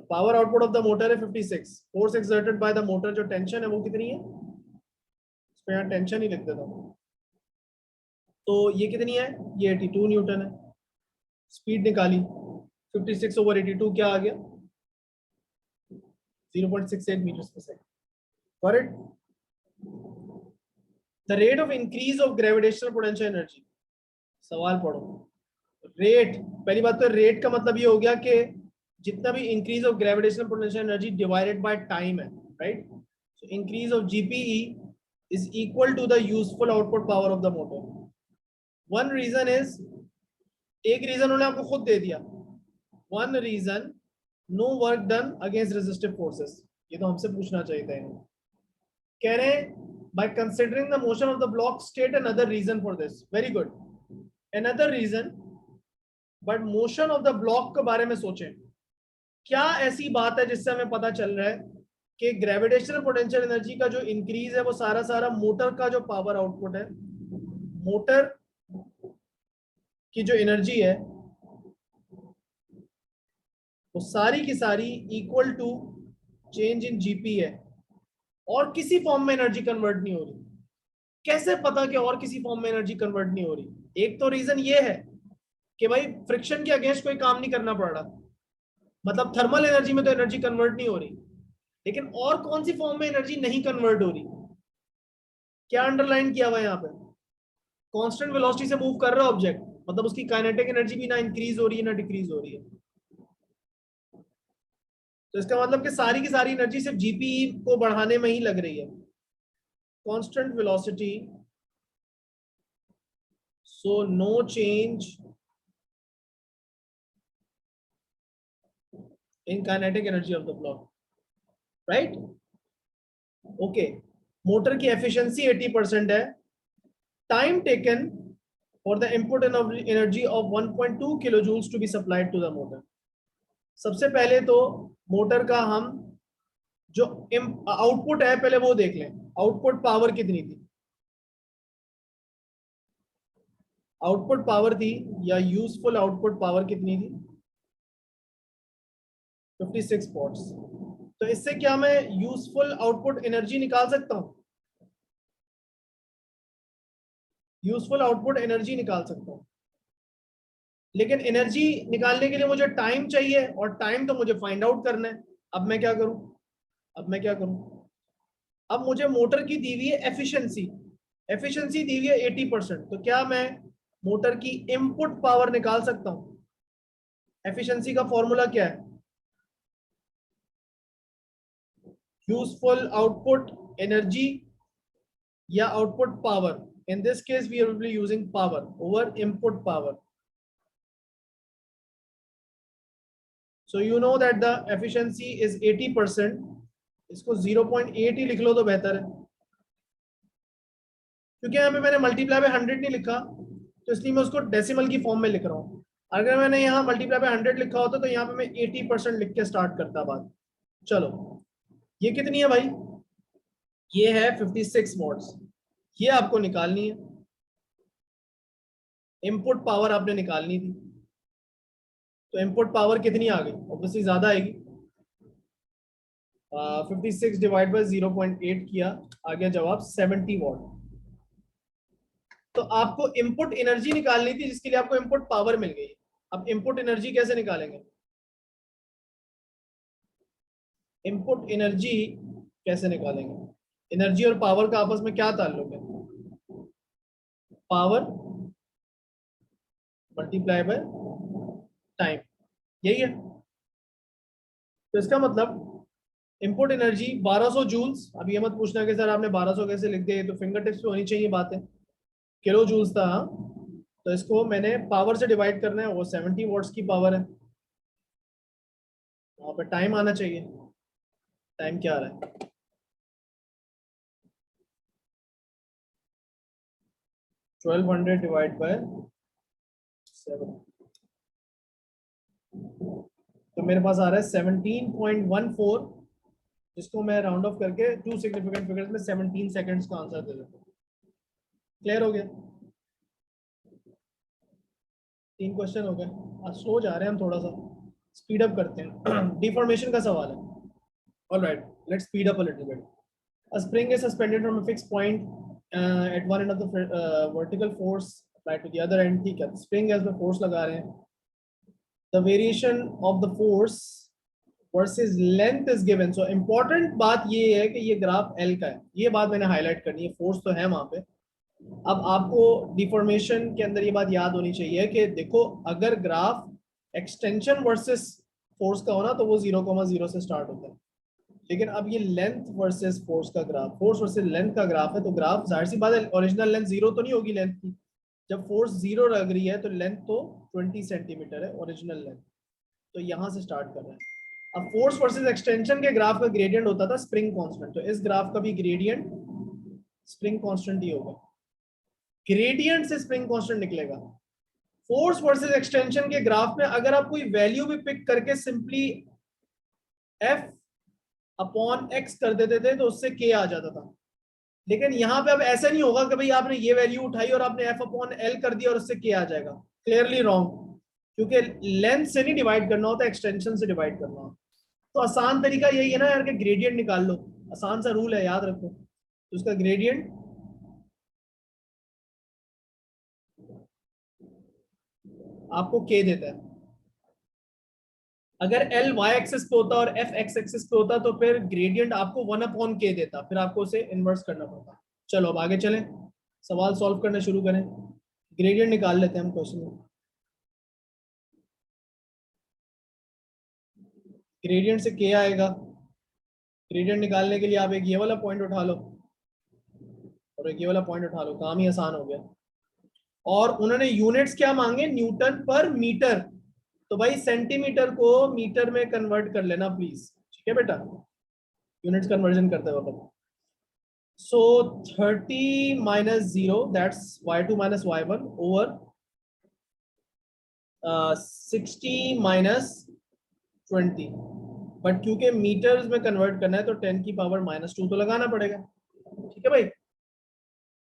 Speaker 1: Power output of the motor है 56, force exerted by the motor जो tension है वो कितनी है? इस पे यहाँ टेंशन ही लिख देता हूँ। तो ये कितनी है? ये 82 न्यूटन है। स्पीड निकाली, 56 over 82 क्या आ गया? 0.68 meters per second. Got it? The rate of increase of gravitational potential energy. सवाल पढ़ो। रेट, पहली बात तो रेट का मतलब ये हो गया कि जितना भी increase of gravitational potential energy divided by time है, right? So increase of GPE is equal to the useful output power of the motor. One reason is, एक रीजन उन्होंने आपको खुद दे दिया, one reason no work done against resistive forces. ये तो हमसे पूछना चाहिए था इन्हें। कह रहे हैं by considering the motion of the block state another reason for this. Very good. Another reason, but motion of the block के बारे में सोचें। क्या ऐसी बात है जिससे हमें पता चल रहा है कि ग्रेविटेशनल पोटेंशियल एनर्जी का जो इंक्रीज है वो सारा सारा मोटर का जो पावर आउटपुट है, मोटर की जो एनर्जी है वो सारी की सारी equal to change in GP है, और किसी फॉर्म में एनर्जी कन्वर्ट नहीं हो रही। कैसे पता कि और किसी फॉर्म में एनर्जी कन्वर्ट नहीं हो रही? एक तो रीजन ये है कि भाई फ्रिक्शन के अगेंस्ट कोई काम नहीं करना पड़ रहा, मतलब थर्मल एनर्जी में तो एनर्जी कन्वर्ट नहीं हो रही। लेकिन और कौन सी फॉर्म में एनर्जी नहीं कन्वर्ट हो रही? क्या अंडरलाइन किया हुआ है यहाँ पे? कांस्टेंट वेलोसिटी से मूव कर रहा है ऑब्जेक्ट, मतलब उसकी काइनेटिक एनर्जी भी ना इंक्रीज हो रही है ना डिक्रीज हो रही है। तो इसका मतलब कि सारी की सारी एनर्जी सिर्फ जीपीई को बढ़ाने में ही लग रही है। Constant velocity, so no change in kinetic energy of the block, right? Okay, motor की एफिशिएंसी 80% है। Time taken for the input energy of 1.2 kilo joules to be supplied to the motor. सबसे पहले तो मोटर का हम जो output है पहले वो देख लें। आउटपुट पावर कितनी थी? आउटपुट पावर थी या यूजफुल आउटपुट पावर कितनी थी? 56 वॉट्स। तो इससे क्या मैं यूजफुल आउटपुट एनर्जी निकाल सकता हूं? यूजफुल आउटपुट एनर्जी निकाल सकता हूं, लेकिन एनर्जी निकालने के लिए मुझे टाइम चाहिए, और टाइम तो मुझे फाइंड आउट करना है। अब मैं क्या करूं? अब मुझे मोटर की दी हुई है एफिशिएंसी, एफिशिएंसी दी हुई है 80%। तो क्या मैं मोटर की इनपुट पावर निकाल सकता हूं? एफिशिएंसी का फॉर्मूला क्या है? यूजफुल आउटपुट एनर्जी या output power? in this case we will be using power over input power. So you know that the efficiency is 80%. इसको 0.8 ही लिख लो तो बेहतर है, क्योंकि यहाँ पे मैंने मल्टीप्लाई बाय 100 नहीं लिखा, तो इसलिए मैं उसको डेसिमल की फॉर्म में लिख रहा हूँ। अगर मैंने यहाँ मल्टीप्लाई बाय 100 लिखा होता तो यहाँ पे मैं 80% लिख के स्टार्ट करता बात। चलो, ये कितनी है भाई? ये है 56 वॉट्स। ये आपको निकालनी है, इनपुट पावर आपने निकालनी थी। तो इनपुट पावर कितनी आ गई? ऑब्वियसली ज्यादा आएगी। 56 डिवाइड बाय 0.8 किया, आ गया जवाब 70 वॉट। तो आपको इनपुट एनर्जी निकालनी थी, जिसके लिए आपको इनपुट पावर मिल गई। अब इनपुट एनर्जी कैसे निकालेंगे? इनपुट एनर्जी कैसे निकालेंगे? एनर्जी और पावर का आपस में क्या ताल्लुक है? पावर मल्टीप्लाई बाय टाइम, यही है। तो इसका मतलब इनपुट एनर्जी 1200 जूल्स। अब ये मत पूछना कि सर आपने 1200 कैसे लिख दिए, तो फिंगर टिप्स पे होनी चाहिए बातें। किलो जूल्स था, हाँ। तो इसको मैंने पावर से डिवाइड करना है, वो 70 वॉट्स की पावर है। वहां पर टाइम आना चाहिए। टाइम क्या आ रहा है? 1200 डिवाइड बाय 7, तो मेरे पास आ रहा है 17.14, जिसको मैं राउंड ऑफ करके टू सिग्निफिकेंट फिगर्स में 17 सेकंड्स का आंसर दे देता हूँ। क्लियर हो गया? 3 क्वेश्चन हो गए। आज स्लो जा रहे हैं हम, थोड़ा सा स्पीड अप करते हैं। डिफॉर्मेशन का सवाल है। Alright, let's speed up a little bit. A spring is suspended from a fixed point at one end of the vertical force applied to the other end. ठीक है, spring है, उसमें force लगा रहे हैं। The variation of the force versus length is given. So important बात ये है कि ये ग्राफ L का है, ये बात मैंने हाईलाइट करनी है। फोर्स तो है वहां पे। अब आपको डिफॉर्मेशन के अंदर ये बात याद होनी चाहिए कि देखो, अगर ग्राफ एक्सटेंशन वर्सेस फोर्स का होना तो वो 0,0 से स्टार्ट होता है, लेकिन अब ये लेंथ वर्सेस फोर्स का ग्राफ, फोर्स वर्सेस लेंथ का ग्राफ है। तो ग्राफ जाहिर सी बात है, ओरिजिनल लेंथ 0 तो नहीं होगी लेंथ की। जब फोर्स 0 लग रही है तो लेंथ तो 20 सेंटीमीटर है ओरिजिनल लेंथ। तो यहाँ से स्टार्ट कर रहे हैं। अब फोर्स वर्सेस एक्सटेंशन के ग्राफ का ग्रेडियंट होता था स्प्रिंग कांस्टेंट, तो इस ग्राफ का भी ग्रेडियंट स्प्रिंग कांस्टेंट ही होगा। ग्रेडियंट से स्प्रिंग कांस्टेंट निकलेगा। फोर्स वर्सेस एक्सटेंशन के ग्राफ में अगर आप कोई वैल्यू भी पिक करके सिंपली F अपॉन x कर देते थे तो उससे k आ जाता था। लेकिन यहाँ पे अब ऐसा नहीं होगा कि भाई आपने ये वैल्यू उठाई और आपने f अपॉन l कर दिया और उससे k आ जाएगा। क्लियरली रॉन्ग, क्योंकि लेंथ से नहीं डिवाइड करना होता, एक्सटेंशन से डिवाइड करना होता। तो आसान तरीका यही है ना यार, कि ग्रेडियंट निकाल लो। आसान सा रूल है, याद रखो। तो उसका ग्रेडियंट आपको k देता है। अगर L y एक्सिस पे होता और F x एक्सिस पे होता तो फिर ग्रेडियंट आपको 1/k देता, फिर आपको उसे इन्वर्स करना पड़ता। चलो अब आगे चलें, सवाल सॉल्व करना शुरू करें। ग्रेडियंट निकाल लेते हैं हम क्वेश्चन में। ग्रेडियंट से k आएगा। ग्रेडियंट निकालने के लिए आप एक ये वाला पॉइंट उठा लो और एक ये वाला पॉइंट उठा लो, काम ही आसान हो गया। और उन्होंने यूनिट्स क्या मांगे, न्यूटन पर मीटर। तो भाई सेंटीमीटर को मीटर में कन्वर्ट कर लेना प्लीज, ठीक है बेटा, यूनिट्स कन्वर्जन करते वक्त। सो 30 minus 0 that's y2 minus y1 over 60 minus 20। But क्योंकि मीटर्स में कन्वर्ट करना है तो 10 की पावर -2 तो लगाना पड़ेगा, ठीक है भाई।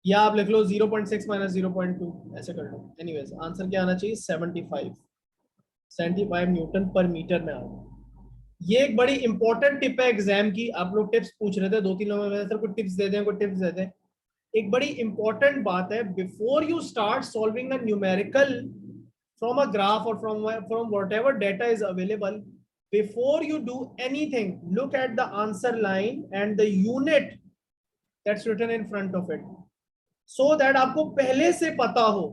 Speaker 1: या आप लिख लो 0.6 माइनस 0.2, ऐसे कर लो। एनीवेज आंसर क्या आना चाहिए, 75 न्यूटन पर मीटर में आएगा। ये एक बड़ी इंपॉर्टेंट टिप है एग्जाम की। आप लोग टिप्स पूछ रहे थे, 2-3 लोगों ने सर कुछ टिप्स दे दें, कुछ टिप्स दे दें। एक बड़ी इंपॉर्टेंट बात है, before you start solving a numerical from a graph or from whatever data is available, before you do anything, look at the answer line and the unit that's written in front of it, so that आपको पहले से पता हो।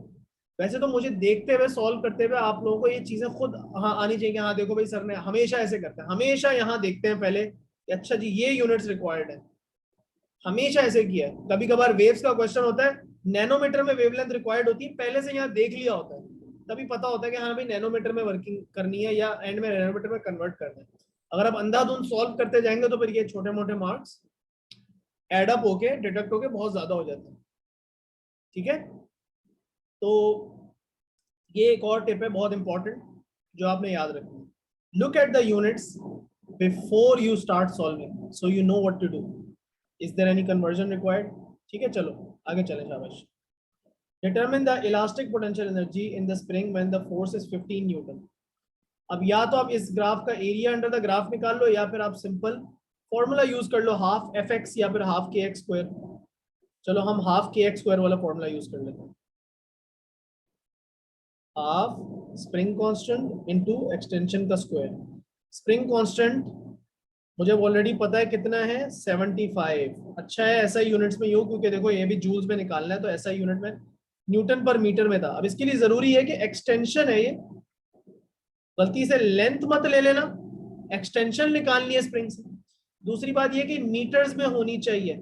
Speaker 1: वैसे तो मुझे देखते हुए सॉल्व करते हुए आप लोगों को ये चीजें खुद हाँ आनी चाहिए कि हाँ देखो भाई सर ने हमेशा ऐसे करते हैं, हमेशा यहाँ देखते हैं पहले कि अच्छा जी ये यूनिट्स रिक्वायर्ड है, हमेशा ऐसे किया है। कभी कभार वेव्स का क्वेश्चन होता है, नैनोमीटर में वेवलेंथ रिक्वायर्ड होती है, पहले से यहाँ देख लिया होता है, तभी पता होता है कि हाँ भाई नैनोमीटर में वर्किंग करनी है या एंड में नैनोमीटर में कन्वर्ट करना है। अगर आप अंधाधुंध सॉल्व करते जाएंगे तो फिर ये छोटे मोटे मार्क्स एड अप होके डिडक्ट होके बहुत ज्यादा हो जाते हैं, ठीक है। तो ये एक और टिप है बहुत इंपॉर्टेंट जो आपने याद रखनी है। Look at the units before you start solving so you know what to do. Is there any conversion required, ठीक है। चलो आगे चले, शाबाश। Determine the elastic potential energy in the spring when the force is 15 Newton. अब या तो आप इस ग्राफ का एरिया अंडर द ग्राफ निकाल लो या फिर आप सिंपल फॉर्मूला यूज कर लो, हाफ एफ एक्स या फिर हाफ के एक्स स्क्वायर। चलो हम हाफ के एक्स स्क्वायर वाला फॉर्मूला यूज कर लेते हैं। Half spring constant into extension का स्क्वायर। स्प्रिंग कांस्टेंट मुझे ऑलरेडी पता है कितना है, 75। अच्छा है ऐसा यूनिट्स में यूं, क्योंकि देखो ये भी जूल्स में निकालना है तो ऐसा यूनिट में न्यूटन पर मीटर में था। अब इसके लिए जरूरी है कि एक्सटेंशन है ये, गलती से लेंथ मत ले लेना, एक्सटेंशन निकालनी है स्प्रिंग से। दूसरी बात ये कि मीटर्स में होनी चाहिए,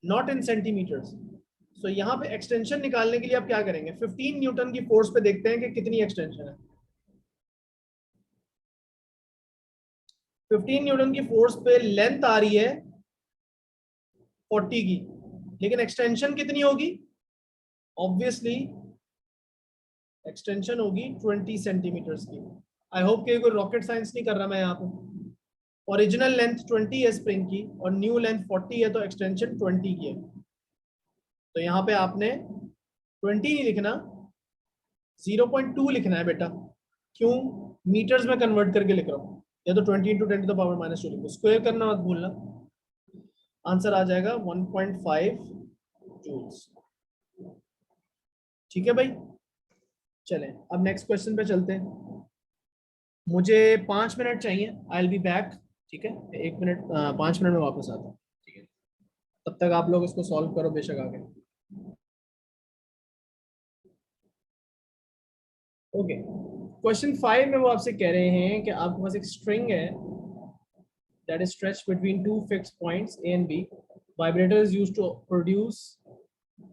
Speaker 1: नॉट इन सेंटीमीटर्स। सो यहाँ पे एक्सटेंशन निकालने के लिए आप क्या करेंगे, 15 न्यूटन की फोर्स पे देखते हैं कि कितनी एक्सटेंशन है। 15 न्यूटन की फोर्स पे लेंथ आ रही है 40 की, लेकिन एक्सटेंशन कितनी होगी, ऑब्वियसली एक्सटेंशन होगी 20 सेंटीमीटर्स की। आई होप कि कोई रॉकेट साइंस नहीं कर रहा मैं यहाँ पे। ओरिजिनल लेंथ 20 है स्प्रिंग की और न्यू लेंथ 40 है, तो एक्सटेंशन 20 की है। तो यहाँ पे आपने 20 नहीं लिखना, 0.2 लिखना है बेटा। क्यों, मीटर्स में कन्वर्ट करके लिख रहा हूँ, या तो 20 × 10 to the power -2 लिखो, स्क्वायर करना मत भूलना। आंसर आ जाएगा 1.5 जूल्स, ठीक है भाई। चलें अब नेक्स्ट क्वेश्चन पे चलते हैं। मुझे 5 मिनट चाहिए, आई विल बी बैक, ठीक है। 1 मिनट 5 मिनट में वापस आता हूँ, ठीक है। तब तक आप लोग इसको सॉल्व करो बेशक आगे। ओके, क्वेश्चन 5 में वो आपसे कह रहे हैं कि आपके पास एक स्ट्रिंग है that is stretched between two fixed points A and B. Vibrator is used to produce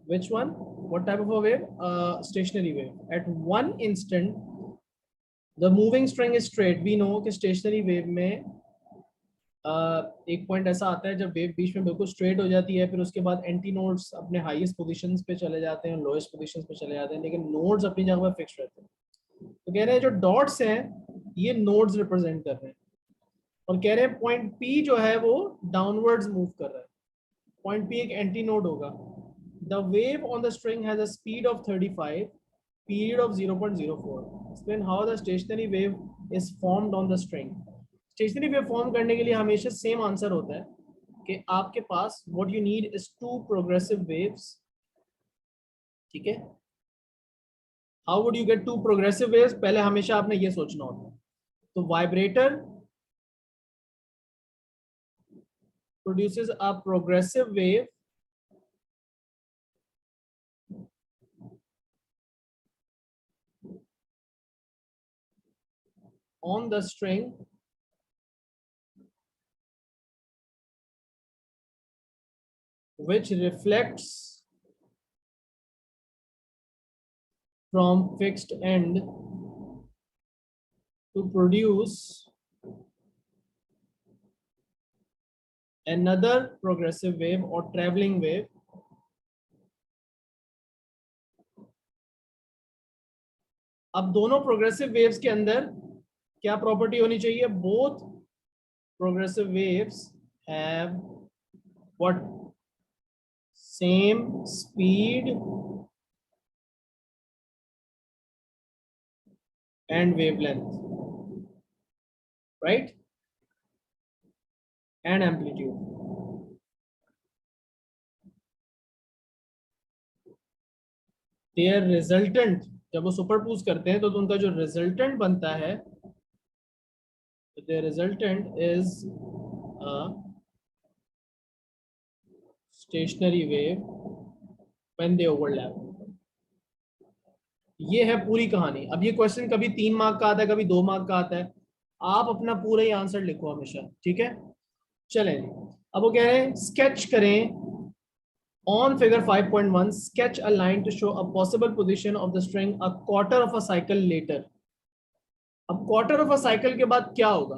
Speaker 1: which one? What type of a wave? Stationary wave. At one instant, the moving string is straight. We know कि stationary wave में एक point ऐसा आता है जब wave बीच में बिल्कुल straight हो जाती है, फिर उसके बाद एंटी नोड्स अपने हाईएस्ट पोजीशंस पे चले जाते हैं, लोएस्ट पोजीशंस पे चले जाते हैं, लेकिन नोड्स अपनी जगह पर फिक्स रहते हैं। तो कह रहे हैं जो डॉट्स हैं ये नोड्स रिप्रेजेंट कर रहे हैं, और कह रहे हैं पॉइंट P जो है वो डाउनवर्ड्स मूव कर रहा है। पॉइंट P एक एंटी नोड होगा। The wave on the string has a speed of 35, period of 0.04। Explain how the stationary wave is formed on the string. Stationary wave form करने के लिए हमेशा सेम आंसर होता है कि आपके पास what you need is 2 progressive waves, ठीक है। How would you get to progressive waves? पहले हमेशा आपने ये सोचना होता है। तो vibrator produces a progressive wave on the string which reflects from fixed end to produce another progressive wave or traveling wave अब दोनों प्रोग्रेसिव वेव्स के अंदर क्या प्रॉपर्टी होनी चाहिए? Both progressive waves have what? Same speed and wavelength, right? And amplitude. Their resultant, जब वो superpose करते हैं तो उनका जो रिजल्टेंट बनता है, their resultant is a stationary wave when they overlap. ये है पूरी कहानी। अब ये क्वेश्चन कभी 3 मार्क का आता है, कभी 2 मार्क का आता है। आप अपना पूरा ही आंसर लिखो हमेशा, ठीक है? चलें, अब वो कह रहे हैं स्केच करें on figure 5.1 sketch a line to show a possible position of the string a quarter of a cycle later. अब क्वार्टर ऑफ अ साइकिल के बाद क्या होगा?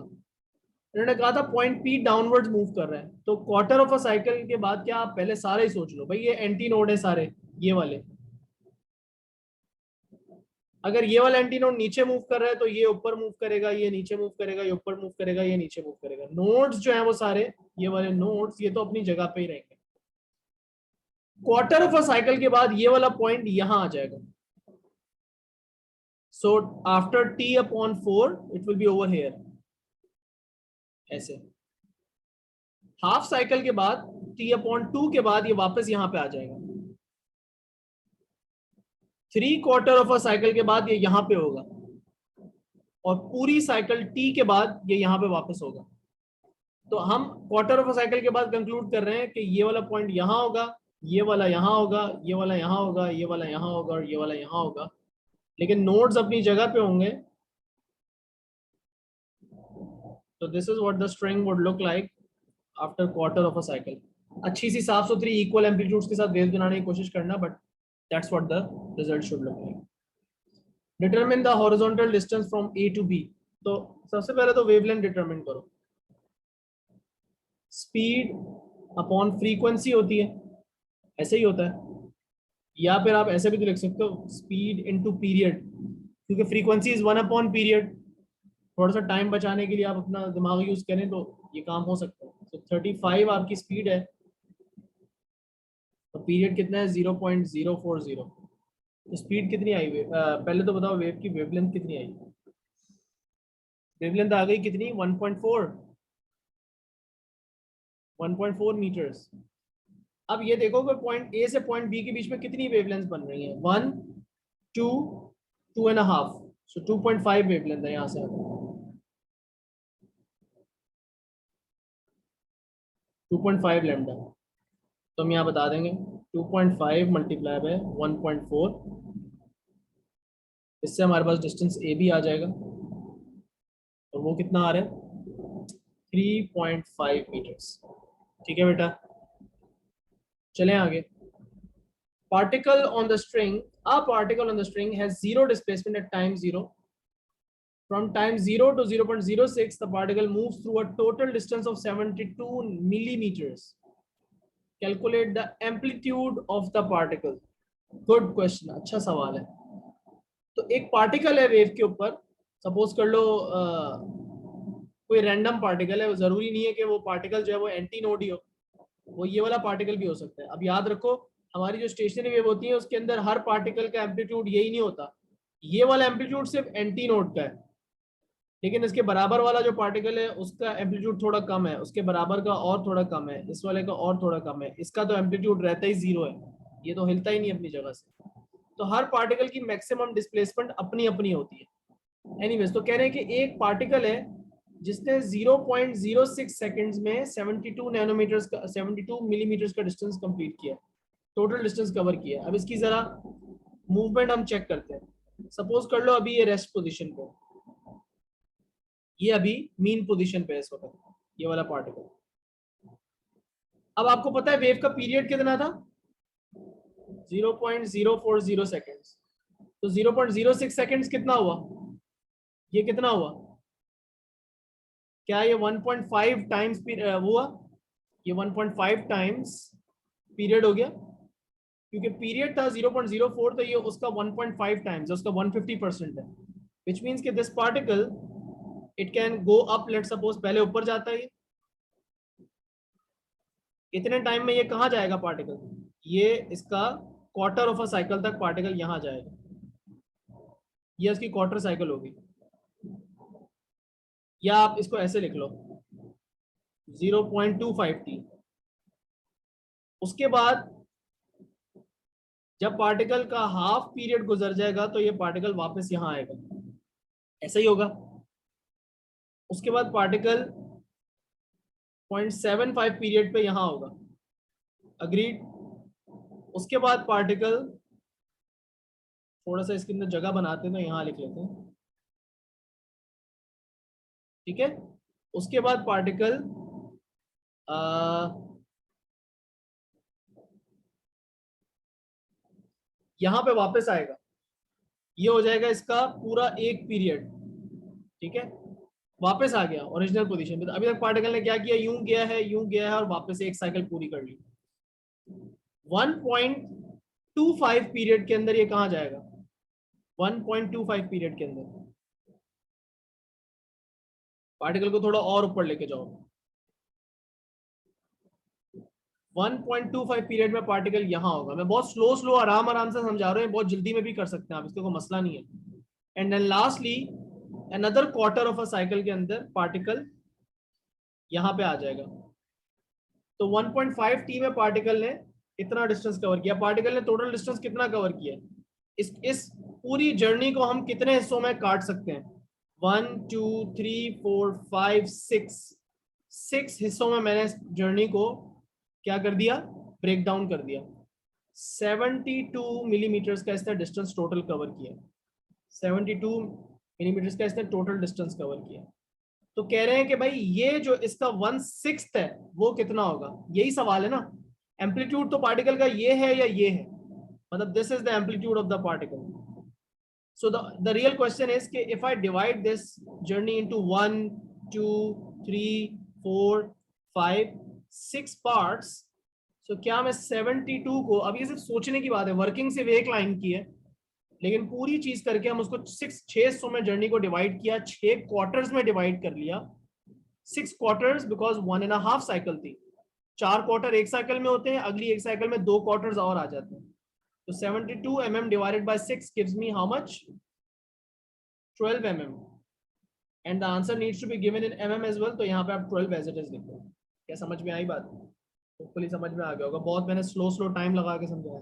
Speaker 1: इन्होंने कहा था पॉइंट पी डाउनवर्ड्स मूव कर रहे हैं, तो क्वार्टर ऑफ अ साइकिल के बाद क्या? आप पहले सारे ही सोच लो भाई, ये एंटी नोड है सारे ये वाले। अगर ये वाला एंटी नोड नीचे मूव कर रहा है तो ये ऊपर मूव करेगा, ये नीचे मूव करेगा, ये ऊपर मूव करेगा, ये नीचे मूव करेगा। नोड्स जो है वो सारे ये वाले नोड्स ये तो अपनी जगह पे ही रहेंगे। क्वार्टर ऑफ अ साइकिल के बाद ये वाला पॉइंट यहां आ जाएगा। So after t upon 4 it will be over here ऐसे। हाफ साइकिल के बाद t अपॉन 2 के बाद ये वापस यहां पे आ जाएगा। 3/4 ऑफ अ साइकिल के बाद ये यहां पे होगा और पूरी साइकिल t के बाद ये यहां पे वापस होगा। तो हम क्वार्टर ऑफ अ साइकिल के बाद कंक्लूड कर रहे हैं कि ये वाला पॉइंट यहां होगा, ये वाला यहां होगा, ये वाला यहां होगा, ये वाला यहां होगा और ये वाला यहां होगा, लेकिन नोड्स अपनी जगह पे होंगे। तो this is what the string would look like after quarter of a cycle. अच्छी सी साफ सुथरी इक्वल एम्पलीट्यूड्स के साथ वेव्स बनाने की कोशिश करना, but that's what the result should look like. Determine the horizontal distance from A to B. तो सबसे पहले तो वेवलेंथ डिटरमिन करो। स्पीड अपॉन फ्रीक्वेंसी होती है, ऐसे ही होता है, या फिर आप ऐसे भी तो लिख सकते हो स्पीड इनटू पीरियड, क्योंकि फ्रीक्वेंसी इज 1 अपॉन पीरियड। थोड़ा सा टाइम बचाने के लिए आप अपना दिमाग यूज करें तो ये काम हो सकता है। तो 35 आपकी स्पीड है, तो पीरियड कितना है? 0.040। तो स्पीड कितनी आई? पहले तो बताओ वेव की वेवलेंथ कितनी आई? वेवलेंथ आ गई कितनी? 1.4 मीटर्स। अब ये देखो कि पॉइंट ए से पॉइंट बी के बीच में कितनी वेवलेंथ बन रही है? 1, 2, 2.5। सो 2.5 वेवलेंथ है यहाँ से। 2.5 लैम्डा, तो हम यहाँ बता देंगे 2.5 मल्टीप्लाई बाय 1.4, इससे हमारे पास डिस्टेंस ए भी आ जाएगा, और वो कितना आ रहा है? 3.5 मीटर्स। ठीक है बेटा, चलें आगे। Particle on the string, a particle on the string has zero displacement at time 0. From time 0 to 0.06, the particle moves through a total distance of 72 millimeters. Calculate the amplitude of the particle. Good question, अच्छा सवाल है। तो एक particle है wave के ऊपर, suppose कर लो कोई रैंडम पार्टिकल है, वो जरूरी नहीं है कि वो पार्टिकल जो है वो एंटी नोड ही हो, वो ये वाला पार्टिकल भी हो सकता है। अब याद रखो, हमारी जो स्टेशनरी वेव होती है उसके अंदर हर पार्टिकल का एम्पलीट्यूड यही नहीं होता। ये वाला एम्पलीट्यूड सिर्फ एंटी नोड का है, लेकिन इसके बराबर वाला जो पार्टिकल है उसका एम्पलीट्यूड थोड़ा कम है, उसके बराबर का और थोड़ा कम है, इस वाले का और थोड़ा कम है, इसका तो एम्पलीट्यूड रहता ही 0 है, ये तो हिलता ही नहीं अपनी जगह से। तो हर पार्टिकल की मैक्सिमम डिस्प्लेसमेंट अपनी अपनी होती है। एनीवेज, तो कह रहे हैं कि एक पार्टिकल है जिसने 0.06 सेकंड्स में 72 नैनोमीटर्स का 72 मिलीमीटर्स का डिस्टेंस कंप्लीट किया, टोटल डिस्टेंस कवर किया। अब इसकी जरा मूवमेंट हम चेक करते हैं। सपोज कर लो अभी ये रेस्ट पोजीशन पे, ये अभी मीन पोजीशन पे है इस वक्त, ये वाला पार्टिकल। अब आपको पता है वेव का पीरियड कितना था, 0.040 सेकेंड्स। तो 0.06 सेकेंड्स कितना हुआ, ये कितना हुआ, क्या ये 1.5 टाइम्स हुआ, ये 1.5 टाइम्स पीरियड हो गया, क्योंकि पीरियड था 0.04, तो ये उसका 1.5 टाइम्स, उसका 150% है, विच मीन्स कि this particle it can go up, let suppose पहले ऊपर जाता है, इतने टाइम में ये कहाँ जाएगा पार्टिकल, ये इसका क्वार्टर ऑफ अ साइकिल तक पार्टिकल यहाँ जाएगा, ये इसकी क्वार्टर साइकिल होगी। या आप इसको ऐसे लिख लो 0.25t। उसके बाद जब पार्टिकल का हाफ पीरियड गुजर जाएगा तो ये पार्टिकल वापस यहाँ आएगा, ऐसा ही होगा। उसके बाद पार्टिकल 0.75 पीरियड पे यहाँ होगा, अग्रीड। उसके बाद पार्टिकल, थोड़ा सा इसके अंदर जगह बनाते हैं तो यहाँ लिख लेते हैं, ठीक है। उसके बाद पार्टिकल यहाँ पे वापस आएगा, ये हो जाएगा इसका पूरा एक पीरियड, ठीक है। वापस आ गया ओरिजिनल पोजीशन पे। तो अभी तक पार्टिकल ने क्या किया, यूं गया है और वापस एक साइकिल पूरी कर ली। 1.25 पीरियड के अंदर ये कहाँ जाएगा, 1.25 पीरियड के अंदर पार्टिकल को थोड़ा और ऊपर लेके जाओ। 1.25 पीरियड में पार्टिकल यहाँ होगा। मैं बहुत स्लो आराम आराम से समझा रहा हूँ, बहुत जल्दी में भी कर सकते हैं आप, इसका कोई मसला नहीं है। And then lastly another quarter of a cycle के अंदर पार्टिकल यहाँ पे आ जाएगा। तो 1.5 टी में पार्टिकल ने इतना डिस्टेंस कवर किया। पार्टिकल ने टोटल डिस्टेंस कितना कवर किया, इस पूरी जर्नी को हम कितने हिस्सों में काट सकते हैं, 1 2 3 4 5 6 हिस्सों में मैंने जर्नी को क्या कर दिया, ब्रेक डाउन कर दिया। 72 मिलीमीटर्स का इसने डिस्टेंस टोटल कवर किया, 72 मिलीमीटर्स का इसने टोटल डिस्टेंस कवर किया। तो कह रहे हैं कि भाई ये जो इसका 1/6 है वो कितना होगा, यही सवाल है ना। एम्पलीट्यूड तो पार्टिकल का ये है या ये है, मतलब this is the amplitude of the particle. So the real question is कि if I divide this journey into 1 2 3 4 5 6 parts, so क्या मैं 72 को, अब ये सिर्फ सोचने की बात है, वर्किंग सिर्फ एक लाइन की है, लेकिन पूरी चीज करके हम उसको 6 हिस्सों में जर्नी को डिवाइड किया, 6 क्वार्टर्स में डिवाइड कर लिया। 6 क्वार्टर्स बिकॉज 1.5 साइकिल थी, 4 क्वार्टर एक साइकिल में होते हैं, अगली एक साइकिल में 2 क्वार्टर्स और आ जाते हैं। तो 72 mm divided by 6 gives me how much, 12 mm, and the answer needs to be given in mm as well। तो यहाँ पे आप 12 as it is लिखो। क्या समझ में आई बात, होपफुली समझ में आ गया होगा, बहुत मैंने स्लो टाइम लगा के समझाया।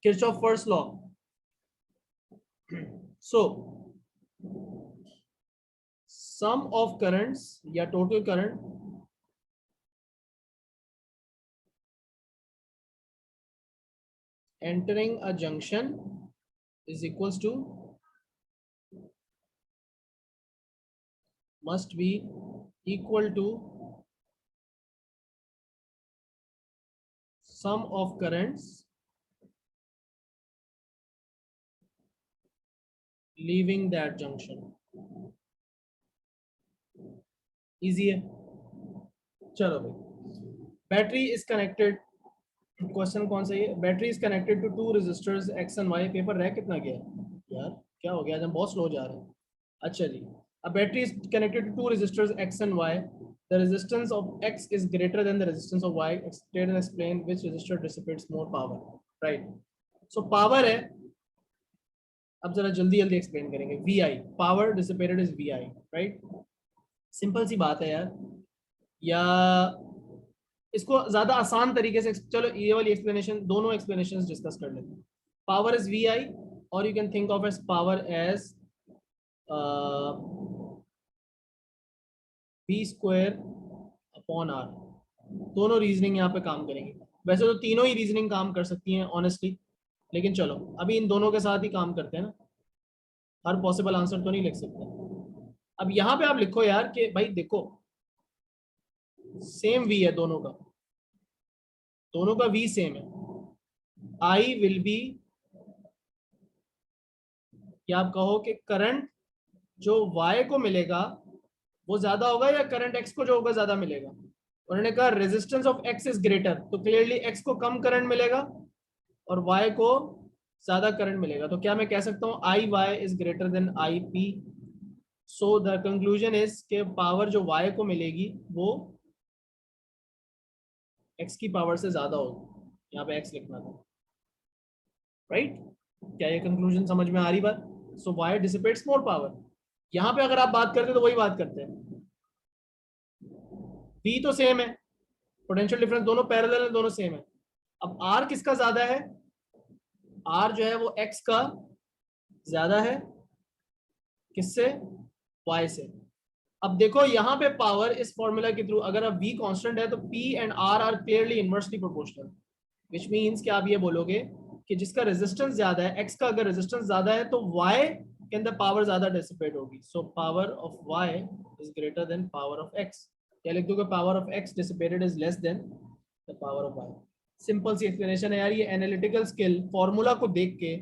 Speaker 1: Kirchhoff first law। So sum of currents या total current entering a junction is equals to, must be equal to sum of currents leaving that junction। Easy है। चलो भाई, बैटरी इज कनेक्टेड, क्वेश्चन कौन सा है, battery is connected to 2 resistors X and Y. Paper रह कितना गया यार, क्या हो गया, आज हम बहुत स्लो जा रहे हैं। अच्छा जी, a battery is connected to 2 resistors x and y, the resistance of x is greater than the resistance of y, state and explain which resistor dissipates more power, right। so power है, अब जरा जल्दी explain करेंगे। vi, power dissipated is vi, right। Simple सी बात है यार, या इसको ज्यादा आसान तरीके से चलो ये वाली एक्सप्लेनेशन, दोनों एक्सप्लेनेशंस डिस्कस कर लेते हैं. पावर इज वी आई, और you can think of as power as B square upon R. दोनों रीजनिंग यहाँ पे काम करेंगे. वैसे तो तीनों ही रीजनिंग काम कर सकती हैं ऑनेस्टली, लेकिन चलो अभी इन दोनों के साथ ही काम करते हैं ना, हर पॉसिबल आंसर तो नहीं लिख सकते. अब यहाँ पे आप लिखो यार कि भाई देखो सेम वी है दोनों का, दोनों का वी सेम है. आई विल बी, क्या आप कहो कि करंट जो y को मिलेगा वो ज्यादा होगा या करंट x को जो होगा ज्यादा मिलेगा. उन्होंने कहा resistance of x is greater, तो क्लियरली x को कम करंट मिलेगा और y को ज्यादा करंट मिलेगा. तो क्या मैं कह सकता हूँ I Y is greater than I P. So the conclusion is के पावर जो y को मिलेगी वो x की पावर से ज्यादा होगी. यहाँ पे x लिखना था, राइट? क्या ये कंक्लूजन समझ में आ रही बात? सो y डिसिपेट्स मोर पावर. यहाँ पे अगर आप बात करते तो वही बात करते हैं, V तो सेम है, पोटेंशियल डिफरेंस दोनों पैरेलल है, दोनों सेम है. अब R किसका ज्यादा है? R जो है वो X का ज्यादा है, किससे? Y से. अब देखो यहाँ पे पावर इस फॉर्मूला के थ्रू अगर अब V कांस्टेंट है तो P and R are clearly inversely proportional, which means कि आप ये बोलोगे कि जिसका रेजिस्टेंस ज्यादा है, X का अगर रेजिस्टेंस ज्यादा है तो Y के अंदर पावर ज्यादा डिसिपेट होगी. So power of Y is greater than power of X. क्या लिख दोगे? Power of X dissipated is less than the power of Y. Simple सी एक्सप्लेनेशन है यार. ये एनालिटिकल स्किल फॉर्मूला को देख के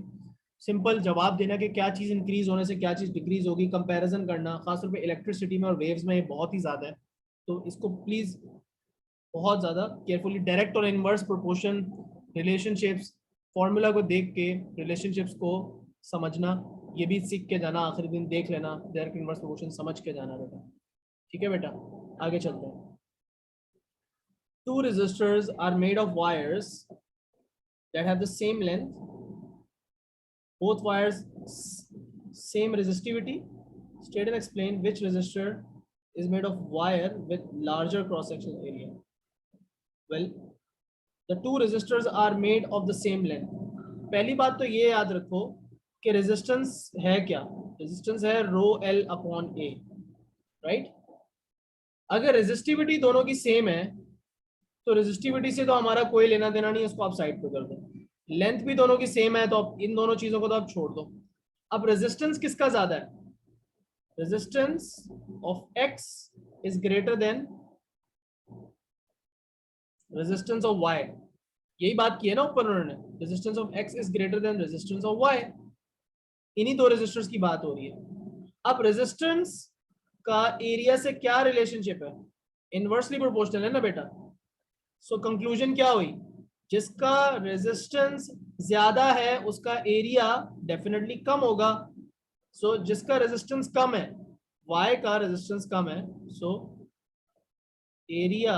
Speaker 1: सिंपल जवाब देना कि क्या चीज इंक्रीज होने से क्या चीज डिक्रीज होगी, कंपैरिजन करना, खासतौर पे इलेक्ट्रिसिटी में और वेव्स में ये बहुत ही ज्यादा है. तो इसको प्लीज बहुत ज्यादा केयरफुली डायरेक्ट और इनवर्स प्रोपोर्शन रिलेशनशिप्स फॉर्मूला को देख के रिलेशनशिप्स को समझना, ये भी सीख के जाना. आखिरी दिन देख लेना, डायरेक्ट इनवर्स प्रोपोर्शन समझ के जाना बेटा. ठीक है बेटा, आगे चलते हैं. Two resistors are made of wires that have the same length. Both wires same resistivity. State and explain which resistor is made of wire with larger cross-sectional area. Well, the two resistors are made of the same length. पहली बात तो ये याद रखो कि resistance है क्या? Resistance है रो एल अपॉन ए, राइट? अगर रेजिस्टिविटी दोनों की सेम है तो रेजिस्टिविटी से तो हमारा कोई लेना देना नहीं, उसको आप साइड पे कर दो. लेंथ भी दोनों की सेम है तो आप इन दोनों चीजों को तो आप छोड़ दो. अब रेजिस्टेंस किसका ज्यादा है? Resistance of X is greater then resistance of Y. यही बात की है ना ऊपर उन्होंने, resistance of X is greater then resistance of Y. इन्हीं दो रेजिस्टर्स की बात हो रही है. अब रेजिस्टेंस का एरिया से क्या रिलेशनशिप है? इनवर्सली प्रोपोर्शनल है ना बेटा. सो कंक्लूजन क्या हुई? जिसका रेजिस्टेंस ज्यादा है उसका एरिया डेफिनेटली कम होगा. सो जिसका रेजिस्टेंस कम है, Y का रेजिस्टेंस कम है, so area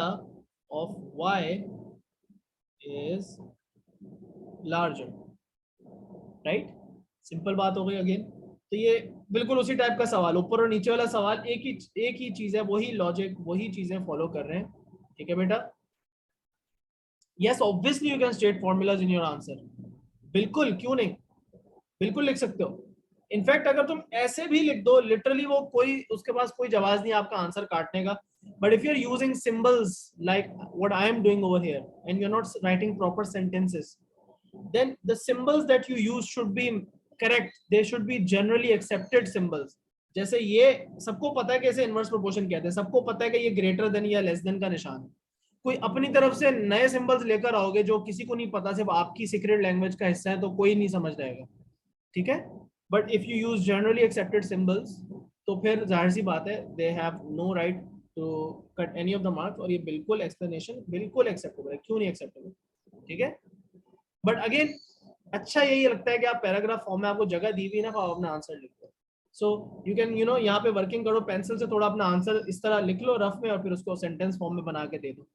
Speaker 1: of Y is larger, right? Simple बात हो गई अगेन. तो ये बिल्कुल उसी टाइप का सवाल, ऊपर और नीचे वाला सवाल एक ही चीज है, वही लॉजिक वही चीजें फॉलो कर रहे हैं. ठीक है बेटा? Yes, obviously you can state formulas in your answer. बिल्कुल, क्यों नहीं, बिल्कुल लिख सकते हो. इनफैक्ट अगर तुम ऐसे भी लिख दो लिटरली, वो कोई उसके पास कोई जवाब नहीं आपका आंसर काटने का. But if you're using symbols like what I am doing over here and you're not writing proper sentences, then the symbols that you use should be correct. They should be generally accepted symbols. जैसे ये सबको पता है कि इसे inverse proportion कहते हैं, सबको पता है कि ये ग्रेटर देन या लेस देन का निशान है. कोई अपनी तरफ से नए सिंबल्स लेकर आओगे जो किसी को नहीं पता, सिर्फ आपकी सीक्रेट लैंग्वेज का हिस्सा है, तो कोई नहीं समझ जाएगा. ठीक है? But if you use generally accepted symbols तो फिर जाहिर सी बात है they have no right to cut any of the marks. और ये बिल्कुल एक्सप्लेनेशन बिल्कुल एक्सेप्टेबल है, क्यों नहीं एक्सेप्टेबल? ठीक है? बट अगेन अच्छा यही लगता है कि आप पैराग्राफ फॉर्म में आपको जगह दी हुई ना, आप अपना आंसर लिख दो. सो यू कैन यहाँ पे वर्किंग करो, पेंसिल से थोड़ा अपना आंसर इस तरह लिख लो रफ में और फिर उसको सेंटेंस फॉर्म में बना के दे दो.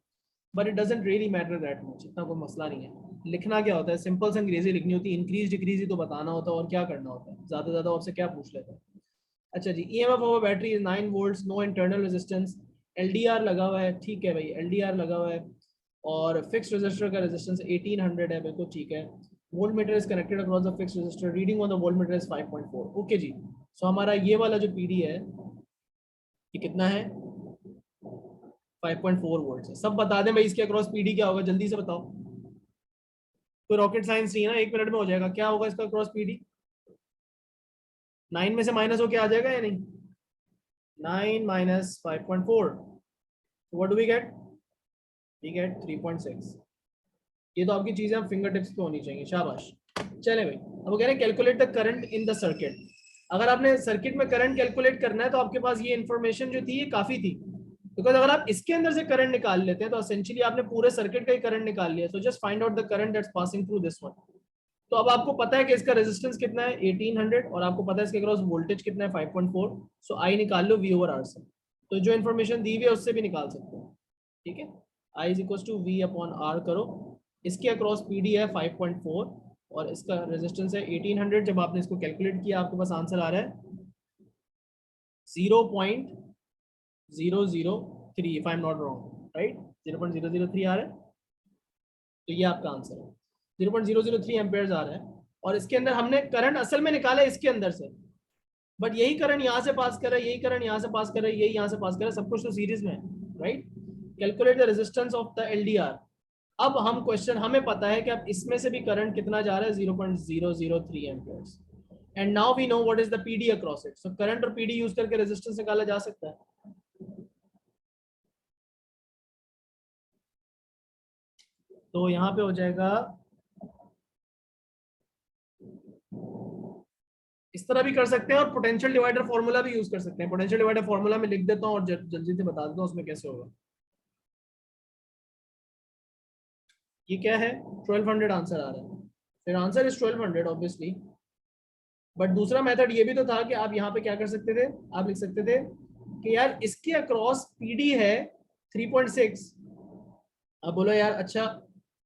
Speaker 1: But it doesn't really matter that much, इतना कोई मसला नहीं है. लिखना क्या होता है? सिंपल से अंग्रेजी लिखनी होती है, इंक्रीज डिक्रीज ही तो बताना होता है, और क्या करना होता है ज्यादा ज्यादा आपसे क्या पूछ लेता है. अच्छा जी, EMF of battery is 9 volts, no internal resistance, LDR लगा हुआ है. ठीक है भाई, LDR लगा हुआ है. और फिक्स रेजिस्टर का रेजिस्टेंस 1800 है, बिल्कुल ठीक है। Voltmeter is connected across the fix resistor, reading on the voltmeter is 5.4। Okay जी, सो हमारा ये वाला जो पीडी है ये कितना है, 5.4 वोल्ट है। सब बता दें भाई इसके अक्रॉस पीडी क्या होगा, जल्दी से बताओ, कोई रॉकेट साइंस नहीं है ना, 1 मिनट में हो जाएगा। क्या होगा इसका अक्रॉस पीडी, 9 में से माइनस होके आ जाएगा या नहीं, 9 minus 5.4, what do we get, we get 3.6। ये तो आपकी चीजें आप फिंगर टिप्स पे होनी चाहिए, शाबाश। चले भाई, अब वो कह रहे हैं calculate the current in the circuit. अगर आपने सर्किट में करंट कैलकुलेट करना है तो आपके पास ये इन्फॉर्मेशन जो थी ये काफी थी, बिकॉज अगर आप इसके अंदर से करंट निकाल लेते हैं तो एसेंशियली आपने पूरे सर्किट का ही करंट निकाल लिया। So just find out the current that's passing through this one. तो अब आपको पता है कि इसका रेजिस्टेंस कितना है 1800 और आपको पता है इसके अक्रॉस वोल्टेज कितना है 5.4। सो आई निकाल लो V ओवर R से, तो जो इन्फॉर्मेशन दी हुई है उससे भी निकाल सकते हो, ठीक है। I is equal to V upon R करो, इसके अक्रॉस PD है 5.4 और इसका रेजिस्टेंस है 1800। जब आपने इसको कैलकुलेट किया आपके पास आंसर आ रहा है 0.003 if I am not wrong, right, 0.003 आ रहा है, तो ये आपका आंसर है, 0.003 एम्पेयर्स आ रहा है। और इसके अंदर हमने करंट असल में निकाला है इसके अंदर से, बट यही करंट यहाँ से पास कर रहा है, यही करंट यहाँ से पास कर रहा है, यही यहाँ से पास कर रहा है, सब कुछ तो सीरीज में है, right. Calculate the resistance of the LDR। अब हम क्वेश्चन, हमें पता है कि अब इसमें से भी करंट कितना जा रहा है 0.003 amperes, and now we know what is the PD across it. So current और PD यूज करके रेजिस्टेंस निकाला जा सकता है। तो यहाँ पे हो जाएगा, इस तरह भी कर सकते हैं और पोटेंशियल डिवाइडर फॉर्मूला भी यूज कर सकते हैं। पोटेंशियल डिवाइडर फॉर्मूला में लिख देता हूँ और जल्दी से बता देता हूँ उसमें कैसे होगा। ये क्या है, 1200 आंसर आ रहा है, फिर आंसर इज 1200 ऑब्वियसली। बट दूसरा मेथड ये भी तो था कि आप यहाँ पे क्या कर सकते थे, आप लिख सकते थे कि यार इसके अक्रॉस PD है 3.6। आप बोलो यार अच्छा,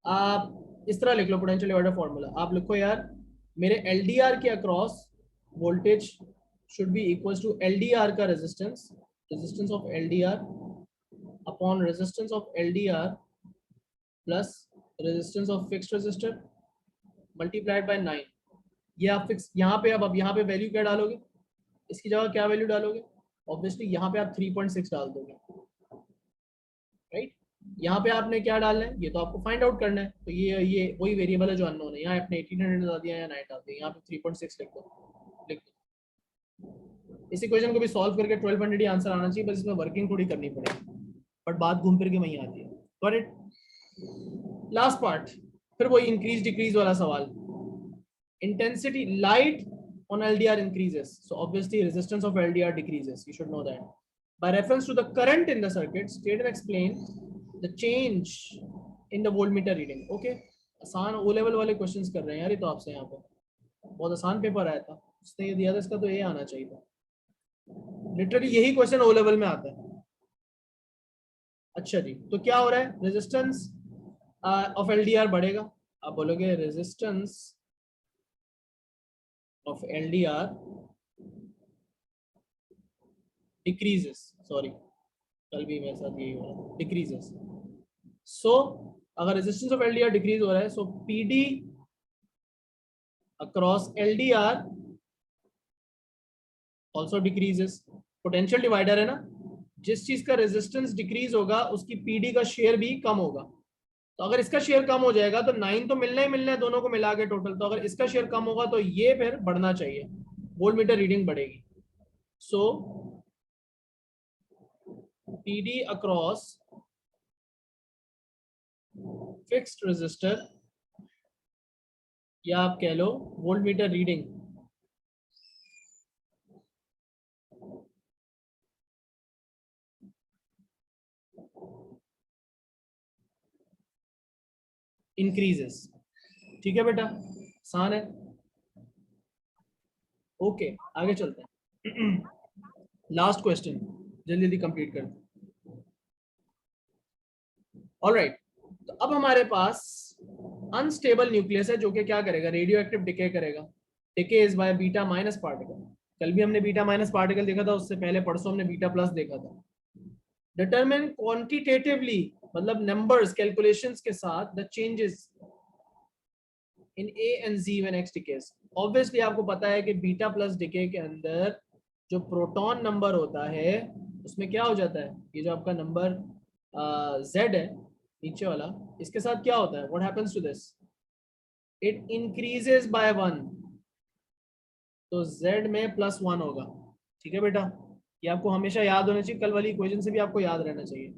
Speaker 1: आप इस तरह लिख लो पोटेंशियल डिवाइडर फॉर्मूला, आप लिखो यार मेरे LDR के across voltage should be equal to LDR का resistance, resistance of LDR upon resistance of LDR plus resistance of fixed resistor multiplied by 9। ये आप फिक्स यहाँ पे, अब यहाँ पे वैल्यू क्या डालोगे, इसकी जगह क्या वैल्यू डालोगे, ऑब्वियसली यहाँ पे आप 3.6 डाल दोगे, राइट। यहाँ पे आपने क्या डालना है, ये तो आपको फाइंड आउट करना है, तो ये वही वेरिएबल है जो अननोन है। यहाँ आपने 1800 डाल दिया या 9 डाल दिया, यहाँ पे 3.6 लिख दो। इस इक्वेशन को भी सॉल्व करके 1200 ही आंसर आना चाहिए, बस इसमें वर्किंग थोड़ी करनी पड़ेगी, बट बात घूम फिर के वहीं आती है। Got it. लास्ट पार्ट, फिर वो इंक्रीज डिक्रीज वाला सवाल। Intensity light on LDR increases, so obviously resistance of LDR decreases, you should know that. By reference to the current in the circuit, state and explain the change in the voltmeter reading. Okay, आसान O level वाले questions कर रहे हैं यार ये तो आपसे, यहाँ पे बहुत आसान पेपर आया था, उसने ये दिया था, इसका तो ये आना चाहिए था, लिटरली यही क्वेश्चन O लेवल में आता है। अच्छा जी, तो क्या हो रहा है, रेजिस्टेंस ऑफ LDR बढ़ेगा, आप बोलोगे resistance of LDR decreases, sorry कल भी मेरे साथ यही हो रहा है, decreases। so अगर resistance of LDR decrease हो रहा है, so PD across LDR also decreases। potential divider है ना, जिस चीज का resistance decrease होगा उसकी PD का शेयर भी कम होगा। तो अगर इसका शेयर कम हो जाएगा तो 9 तो मिलना ही मिलना है दोनों को मिला के टोटल, तो अगर इसका शेयर कम होगा तो ये फिर बढ़ना चाहिए, वोल्टमीटर रीडिंग बढ़ेगी। सो PD अक्रॉस फिक्स्ड रेजिस्टर, या आप कह लो वोल्टमीटर रीडिंग इंक्रीजेस। ठीक है बेटा, आसान है। ओके आगे चलते हैं। लास्ट क्वेश्चन जल्दी जल्दी कंप्लीट करते हैं। ऑलराइट, तो अब हमारे पास अनस्टेबल न्यूक्लियस है जो कि क्या करेगा, रेडियो एक्टिव डिके करेगा। Decay is by beta minus particle. कल भी हमने बीटा माइनस पार्टिकल देखा था, उससे पहले परसों हमने बीटा प्लस देखा था। डिटरमिन क्वांटिटेटिवली मतलब नंबर्स कैलकुलेशंस के साथ the changes in A and Z when X decays. Obviously आपको पता है कि बीटा प्लस डिके के अंदर जो प्रोटॉन नंबर होता है उसमें क्या हो जाता है, ये जो आपका नंबर जेड है नीचे वाला, इसके साथ क्या होता है, what happens to this, it increases by 1, तो z में +1 होगा। ठीक है बेटा, ये आपको हमेशा याद होना चाहिए, कल वाली इक्वेशन से भी आपको याद रहना चाहिए।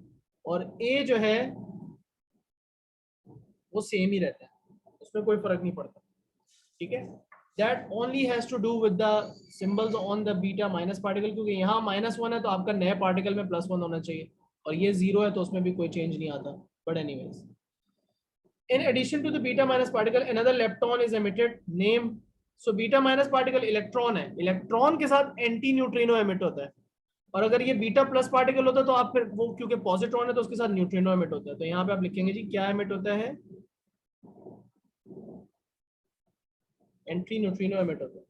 Speaker 1: और a जो है वो सेम ही रहता है, उसमें कोई फर्क नहीं पड़ता। ठीक है, that only has to do with the symbols on the beta minus particle, क्योंकि यहाँ -1 है तो आपका नए पार्टिकल में +1 होना चाहिए, और ये 0 है तो उसमें भी कोई चेंज नहीं आता। But anyways, in addition to the beta minus particle another lepton is emitted, name, so beta minus particle electron है, इलेक्ट्रॉन के साथ एंटी न्यूट्रिनो एमिट होता है, और अगर ये बीटा प्लस पार्टिकल होता है तो आप फिर वो क्योंकि पॉजिट्रॉन है तो उसके साथ न्यूट्रिनो एमिट होता है, तो यहाँ पे आप लिखेंगे जी क्या एमिट होता है, एंटी न्यूट्रिनो एमिट होता है।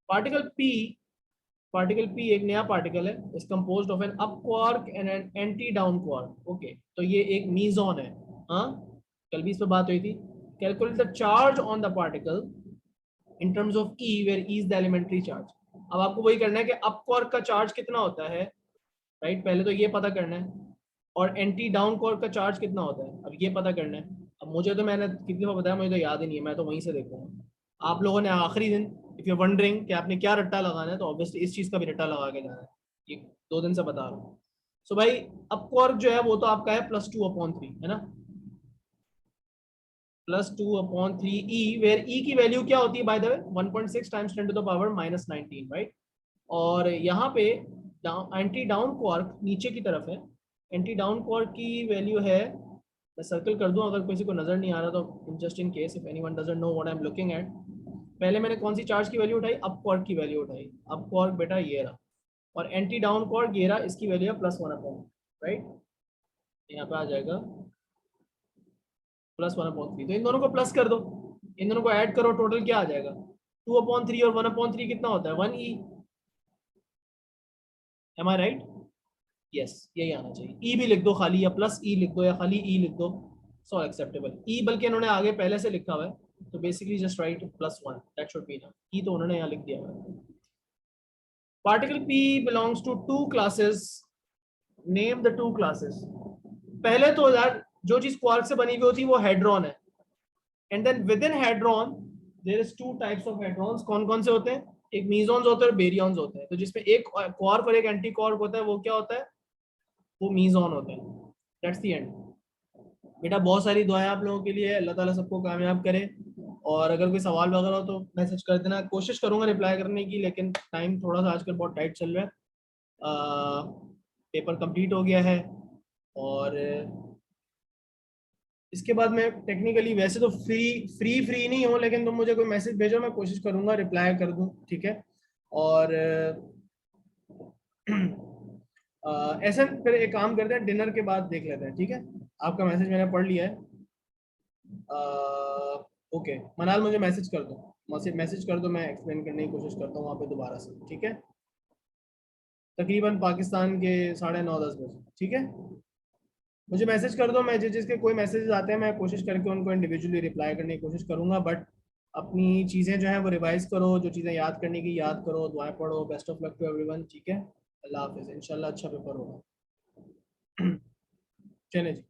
Speaker 1: पार्टिकल पी एक नया पार्टिकल है, is composed of an up quark and an anti down quark. Okay, तो ये एक मीजॉन है। हाँ, कल भी इस पर बात हुई थी। Calculate the charge on the particle in terms of E where E is the elementary charge। अब आपको वही करना है कि अप क्वार्क का चार्ज कितना होता है, राइट, पहले तो ये पता करना है, और एंटी डाउन क्वार्क का चार्ज कितना होता है, अब ये पता करना है। अब मुझे तो मैंने कितनी बार बताया, मुझे तो याद ही नहीं है, मैं तो वहीं से देखूंगा। आप लोगों ने आखिरी दिन इफ यू वंडरिंग कि आपने क्या रट्टा लगाना है, तो ऑब्वियसली इस चीज का भी रट्टा लगा के जाना है, ये 2 दिन से बता रहा हूँ। सो भाई अप क्वार्क जो है वो तो आपका है +2/3, है ना, +2/3 वेयर E की वैल्यू क्या होती है by the way, 1.6 times 10⁻⁻19, right. और यहाँ पे एंटी डाउन क्वार्क नीचे की तरफ है, एंटी डाउन क्वार्क की वैल्यू है, मैं सर्कल कर दूं अगर किसी को नजर नहीं आ रहा तो, just in case if anyone doesn't know what I am looking at. पहले मैंने कौन सी चार्ज की वैल्यू उठाई, अप क्वार्क की वैल्यू उठाई, अप क्वार्क बेटा ये रहा, और एंटी डाउन क्वार्क ये रहा, इसकी वैल्यू है +1/, राइट, यहाँ पे आ जाएगा +1/3। तो इन दोनों को प्लस कर दो, इन दोनों को ऐड करो, टोटल क्या आ जाएगा, 2/3 और 1/3 कितना होता है, 1E। एम आई राइट, यस, यही आना चाहिए। ई भी लिख दो खाली, या प्लस ई लिख दो, या खाली ई लिख दो, सो एक्सेप्टेबल। ई बल्कि इन्होंने आगे पहले से लिखा हुआ है, तो basically just write +1, that should be ना, ई तो उन्होंने यहाँ लिख दिया हुआ है। Particle P belongs to 2 classes, name the 2 classes. पहले तो यार जो चीज क्वार्क से बनी हुई होती है वो हेड्रॉन है, and then within hadron there is 2 types of hadrons. कौन कौन से होते हैं, एक मीजॉन्स होते हैं और बेरियंस होते हैं। तो जिसमें एक क्वार्क और एक एंटी क्वार्क होता है, वो क्या होता है, वो मीजॉन होता है। That's the end. बेटा बहुत सारी दुआएं आप लोगों के लिए, अल्लाह ताला सबको कामयाब करे। और अगर कोई सवाल वगैरह हो तो मैसेज कर देना, कोशिश करूंगा रिप्लाई करने की, लेकिन टाइम थोड़ा सा आजकल बहुत टाइट चल रहा है। पेपर कंप्लीट हो गया है, और इसके बाद मैं टेक्निकली वैसे तो फ्री नहीं हूँ, लेकिन तुम मुझे कोई मैसेज भेजो, मैं कोशिश करूंगा रिप्लाई कर दूं, ठीक है। और ऐसा फिर एक काम करते हैं, डिनर के बाद देख लेते हैं, ठीक है। आपका मैसेज मैंने पढ़ लिया है। ओके मनाल, मुझे मैसेज कर दो, मैसेज कर दो, मैं एक्सप्लेन करने की कोशिश करता हूँ वहाँ पे दोबारा से, ठीक है। तकरीबन पाकिस्तान के 9:30-10 बजे, ठीक है। मुझे मैसेज कर दो, मैं जिसके कोई मैसेजेस आते हैं मैं कोशिश करके उनको इंडिविजुअली रिप्लाई करने की कोशिश करूंगा। बट अपनी चीज़ें जो हैं वो रिवाइज करो, जो चीज़ें याद करने की याद करो, दुआएं पढ़ो। Best of luck to everyone, ठीक है। अल्लाह हाफिज़, इंशाल्लाह अच्छा पेपर होगा। चले जी।